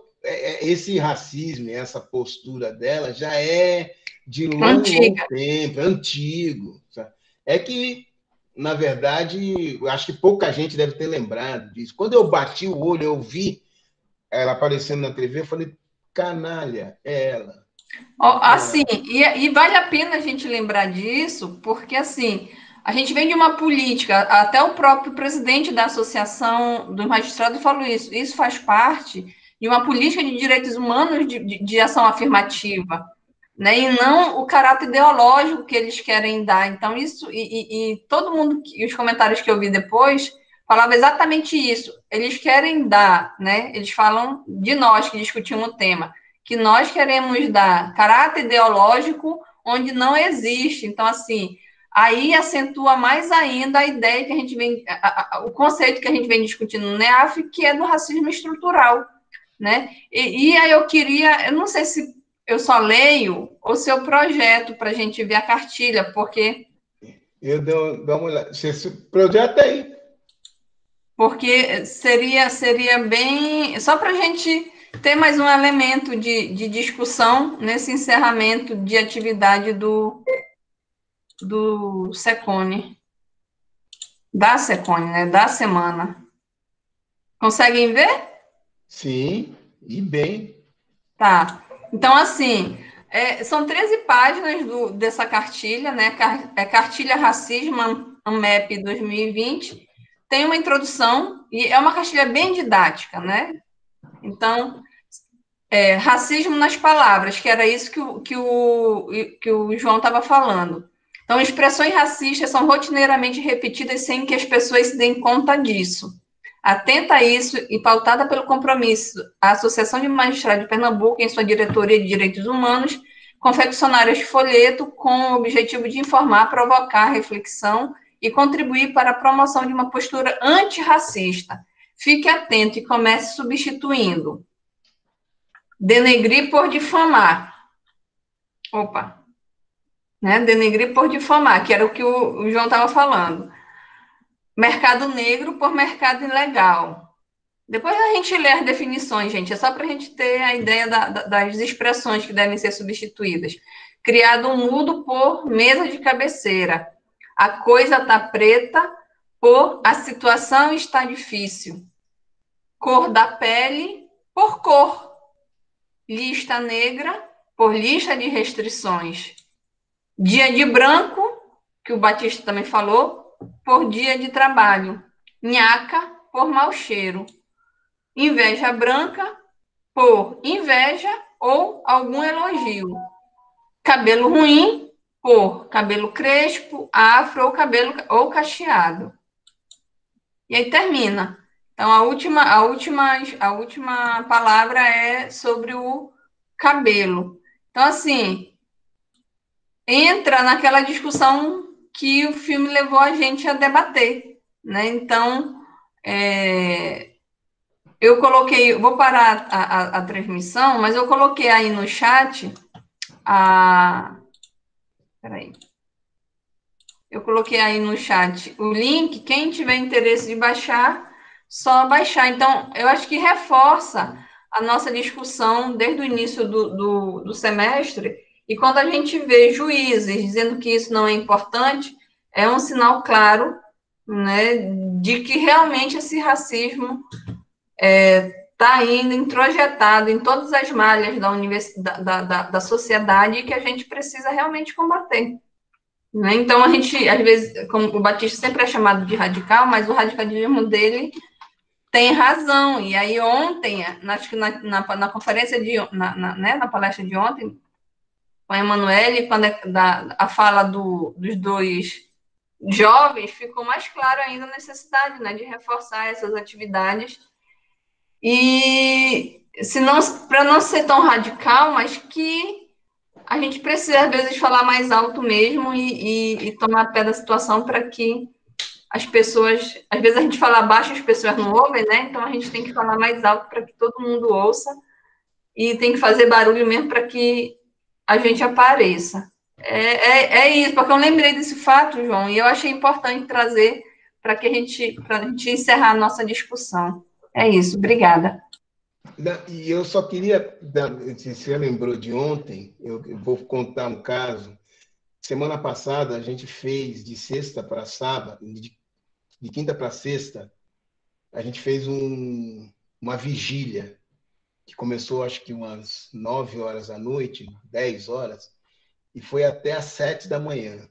esse racismo, essa postura dela já é de longo tempo, antigo. Sabe? É que, na verdade, eu acho que pouca gente deve ter lembrado disso. Quando eu bati o olho, eu vi ela aparecendo na TV, eu falei, canalha, é ela. Assim, e vale a pena a gente lembrar disso, porque, assim, a gente vem de uma política, até o próprio presidente da Associação dos Magistrados falou isso faz parte de uma política de direitos humanos de ação afirmativa, né, e não o caráter ideológico que eles querem dar. Então, isso, e todo mundo, os comentários que eu vi depois, falava exatamente isso, eles querem dar, né, eles falam de nós que discutimos o tema, que nós queremos dar caráter ideológico onde não existe. Então, assim, aí acentua mais ainda a ideia que a gente vem, o conceito que a gente vem discutindo no NEAF, que é do racismo estrutural, né? E aí eu não sei se eu só leio ou se eu projeto para a gente ver a cartilha, porque... Eu dou uma olhada. Esse projeto aí. Porque seria bem... Só para a gente ter mais um elemento de discussão nesse encerramento de atividade do SECONE. Da SECONE, né? Da semana. Conseguem ver? Sim, e bem. Tá. Então, assim, são 13 páginas dessa cartilha, né? Cartilha Racismo AMEP 2020. Tem uma introdução, e é uma cartilha bem didática, né? Então, racismo nas palavras, que era isso que o João estava falando. Então, expressões racistas são rotineiramente repetidas sem que as pessoas se deem conta disso. Atenta a isso e pautada pelo compromisso, a Associação de Magistrados de Pernambuco, em sua diretoria de Direitos Humanos, confeccionaram este folheto com o objetivo de informar, provocar reflexão e contribuir para a promoção de uma postura antirracista. Fique atento e comece substituindo. Denegrir por difamar. Opa. Né? Denegrir por difamar, que era o que o João estava falando. Mercado negro por mercado ilegal. Depois a gente lê as definições, gente. É só para a gente ter a ideia das expressões que devem ser substituídas. Criado um mudo por mesa de cabeceira. A coisa está preta por a situação está difícil. Cor da pele por cor. Lista negra por lista de restrições. Dia de branco, que o Batista também falou, por dia de trabalho. Nhaca, por mau cheiro. Inveja branca, por inveja ou algum elogio. Cabelo ruim, por cabelo crespo, afro ou cabelo ou cacheado. E aí termina. Então, a última palavra é sobre o cabelo. Então, assim, entra naquela discussão que o filme levou a gente a debater, né? Então, eu coloquei, vou parar a transmissão, mas eu coloquei aí no chat peraí. Eu coloquei aí no chat o link, quem tiver interesse de baixar, só baixar. Então, eu acho que reforça a nossa discussão desde o início do semestre, e quando a gente vê juízes dizendo que isso não é importante, é um sinal claro, né, de que realmente esse racismo está indo introjetado em todas as malhas da sociedade, e que a gente precisa realmente combater. Né? Então, a gente, às vezes, como o Batista sempre é chamado de radical, mas o radicalismo dele tem razão. E aí, ontem, acho que na conferência, na palestra de ontem, com a Emanuele, quando a fala dos dois jovens, ficou mais claro ainda a necessidade, né, de reforçar essas atividades. E, para não ser tão radical, mas que a gente precisa, às vezes, falar mais alto mesmo e tomar pé da situação para que as pessoas... Às vezes a gente fala baixo, as pessoas não ouvem, né? Então a gente tem que falar mais alto para que todo mundo ouça, e tem que fazer barulho mesmo para que a gente apareça. É isso, porque eu lembrei desse fato, João, e eu achei importante trazer para a gente encerrar a nossa discussão. É isso, obrigada. E eu só queria, se você lembrou de ontem, eu vou contar um caso. Semana passada, a gente fez de sexta para sábado, de quinta para sexta, a gente fez uma vigília, que começou, acho que umas 9 horas da noite, 10 horas, e foi até às 7 da manhã.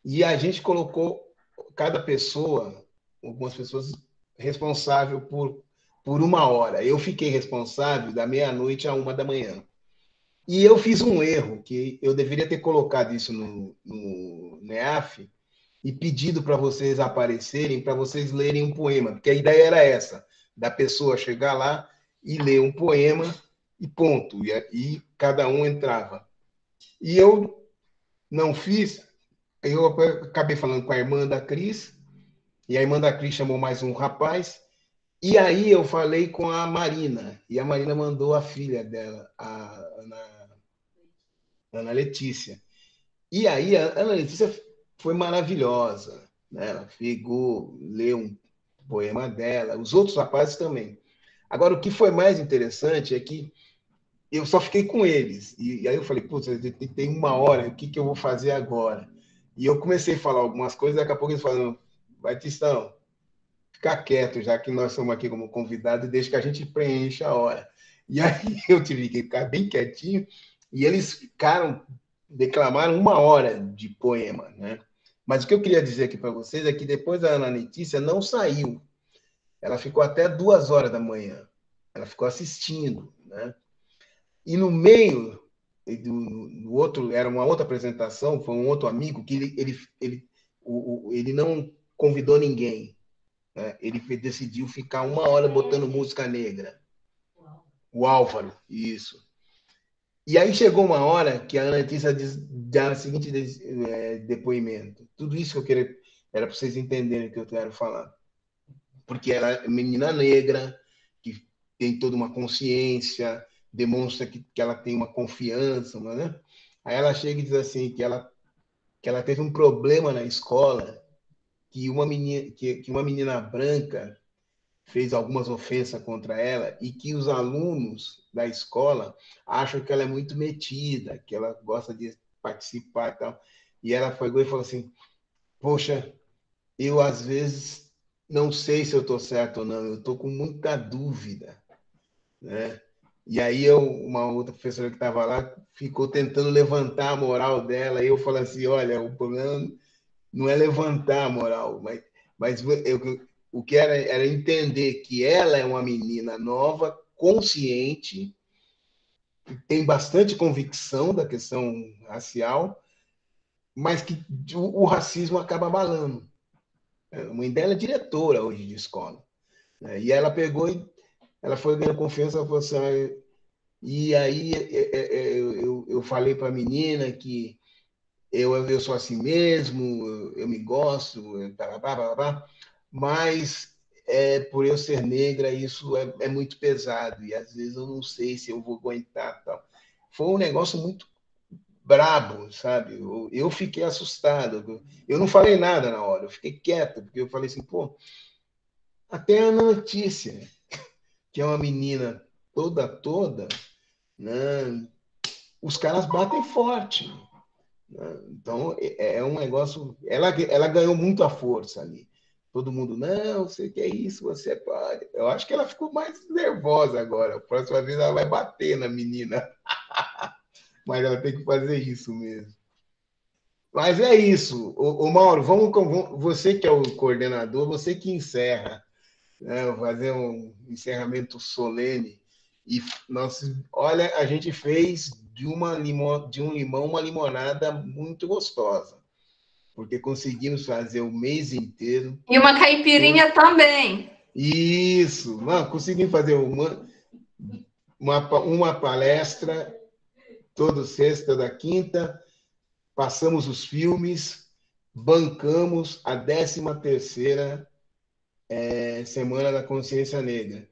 E a gente colocou cada pessoa, algumas pessoas, responsável por 1 hora. Eu fiquei responsável da meia-noite à 1 da manhã. E eu fiz um erro, que eu deveria ter colocado isso no NEAF e pedido para vocês aparecerem, para vocês lerem um poema, porque a ideia era essa, da pessoa chegar lá e ler um poema e ponto, e cada um entrava. E eu não fiz, eu acabei falando com a irmã da Cris, e a irmã da Cris chamou mais um rapaz, e aí eu falei com a Marina, e a Marina mandou a filha dela, a Ana Letícia. E aí a Ana Letícia foi maravilhosa, né? Ela pegou, leu um poema dela, os outros rapazes também. Agora, o que foi mais interessante é que eu só fiquei com eles. E aí eu falei, putz, tem 1 hora, o que eu vou fazer agora? E eu comecei a falar algumas coisas, daqui a pouco eles falaram, Batistão, fica quieto, já que nós estamos aqui como convidados, e deixa que a gente preencha a hora. E aí eu tive que ficar bem quietinho, e eles declamaram 1 hora de poema, né? Mas o que eu queria dizer aqui para vocês é que depois a Ana Letícia não saiu. Ela ficou até 2 horas da manhã. Ela ficou assistindo, né? E no meio do outro, era uma outra apresentação, foi um outro amigo que ele não convidou ninguém. Né? Ele decidiu ficar 1 hora botando música negra. O Álvaro, isso. E aí chegou uma hora que a Ana Letícia dá o seguinte depoimento. Tudo isso que eu queria era para vocês entenderem o que eu quero falar. Porque ela é menina negra, que tem toda uma consciência, demonstra que ela tem uma confiança, né? Aí ela chega e diz assim que ela teve um problema na escola, que uma menina branca fez algumas ofensas contra ela e que os alunos da escola acham que ela é muito metida, que ela gosta de participar e tal. E ela foi e falou assim, poxa, eu às vezes não sei se eu estou certo ou não, eu estou com muita dúvida, né? E aí uma outra professora que estava lá ficou tentando levantar a moral dela, e eu falei assim, olha, o problema não é levantar a moral, mas o que era entender que ela é uma menina nova, consciente, tem bastante convicção da questão racial, mas que o racismo acaba abalando. A mãe dela é diretora hoje de escola, né? E ela pegou e ela foi ganhando confiança, ela falou assim, e aí eu falei para a menina que eu sou assim mesmo, eu me gosto, mas por eu ser negra, isso é muito pesado, e às vezes eu não sei se eu vou aguentar. Tal. Foi um negócio muito brabo, sabe? Eu fiquei assustado, eu não falei nada na hora, eu fiquei quieto, porque eu falei assim, pô, até a notícia, que é uma menina toda, né? Os caras batem forte. Né? Então, é um negócio. Ela ganhou muita força ali. Todo mundo, não, você quer isso, você pode. Eu acho que ela ficou mais nervosa agora. A próxima vez ela vai bater na menina. Mas ela tem que fazer isso mesmo. Mas é isso. Ô Mauro, você que é o coordenador, você que encerra, né? Vou fazer um encerramento solene. E olha, a gente fez de um limão uma limonada muito gostosa, porque conseguimos fazer o mês inteiro. E uma caipirinha também. Isso, mano, conseguimos fazer uma palestra toda sexta da quinta, passamos os filmes, bancamos a 13ª Semana da Consciência Negra,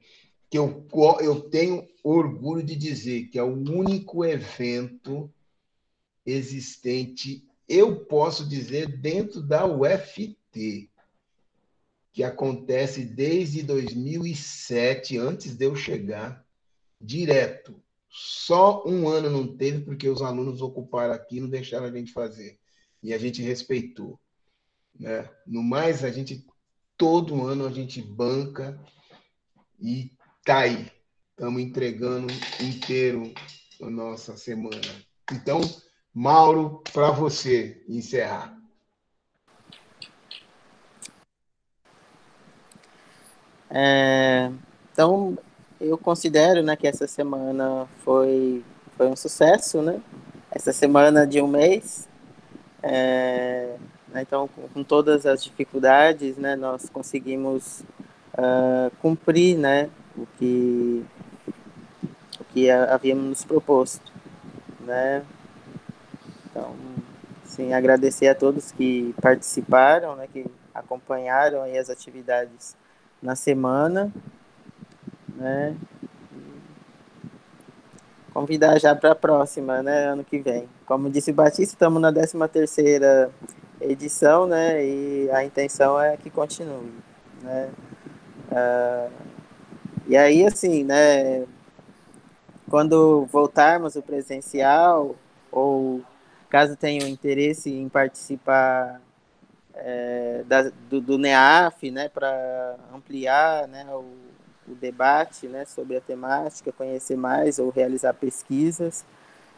que eu tenho orgulho de dizer que é o único evento existente, eu posso dizer, dentro da UFT, que acontece desde 2007, antes de eu chegar, direto. Só um ano não teve, porque os alunos ocuparam aqui e não deixaram a gente fazer. E a gente respeitou. Né? No mais, todo ano a gente banca e tá aí. Estamos entregando inteiro a nossa semana. Então, Mauro, para você encerrar. Então, eu considero, né, que essa semana foi um sucesso, né? Essa semana de um mês. Então, com todas as dificuldades, né, nós conseguimos cumprir, né, o que havíamos nos proposto, né? Então, sim, agradecer a todos que participaram, né, que acompanharam aí as atividades na semana, né? Convidar já para a próxima, né, ano que vem. Como disse o Batista, estamos na 13ª edição, né, e a intenção é que continue, né? E aí, assim, né, quando voltarmos o presencial, ou caso tenham interesse em participar do NEAF, né, para ampliar, né, o debate, né, sobre a temática, conhecer mais ou realizar pesquisas,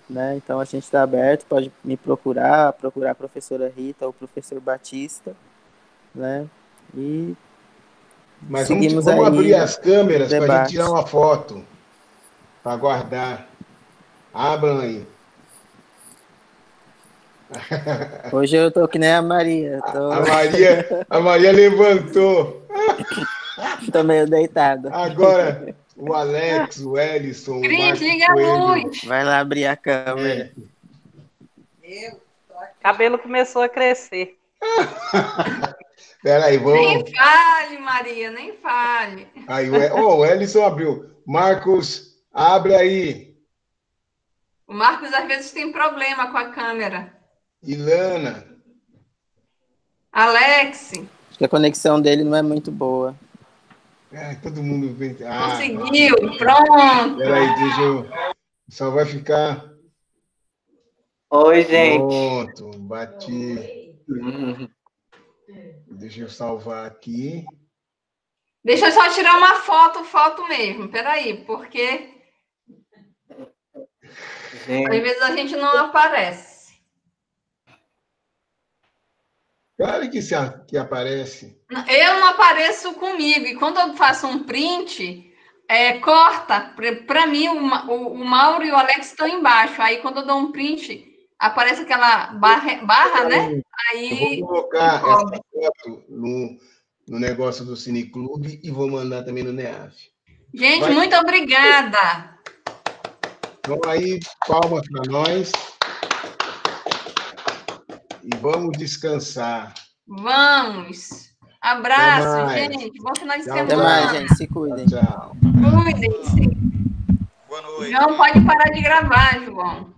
né, então a gente está aberto, pode me procurar a professora Rita ou o professor Batista, né, e Mas seguimos vamos aí abrir as câmeras para a gente debate. tirar uma foto, para guardar. Abram aí. Hoje eu tô que nem a Maria. A Maria levantou. Tô meio deitada. Agora, o Alex, o Ellison, o Cris, Marco liga a Coelho. luz. Vai lá abrir a câmera. Cabelo começou a crescer. Espera aí, vamos. Nem fale, Maria, nem fale. Aí, o Ellison abriu. Marcos, abre aí. O Marcos às vezes tem problema com a câmera. Ilana. Alex. Acho que a conexão dele não é muito boa. Todo mundo vem. Conseguiu, pronto. Espera aí, deixa eu. Só vai ficar. Oi, gente. Pronto, bati. Deixa eu salvar aqui. Deixa eu só tirar uma foto mesmo. Peraí, porque às vezes a gente não aparece. Claro que aparece. Eu não apareço comigo. E quando eu faço um print, corta. Para mim, o Mauro e o Alex estão embaixo. Aí, quando eu dou um print, aparece aquela barra, né? Aí, eu vou colocar essa foto no negócio do Cineclube e vou mandar também no NEAF. Gente, muito obrigada. Então, aí, palmas para nós. E vamos descansar. Vamos. Abraço, gente. Bom final de semana. Até mais, gente. Se cuidem. Tchau. Cuidem-se. Boa noite. João pode parar de gravar, João.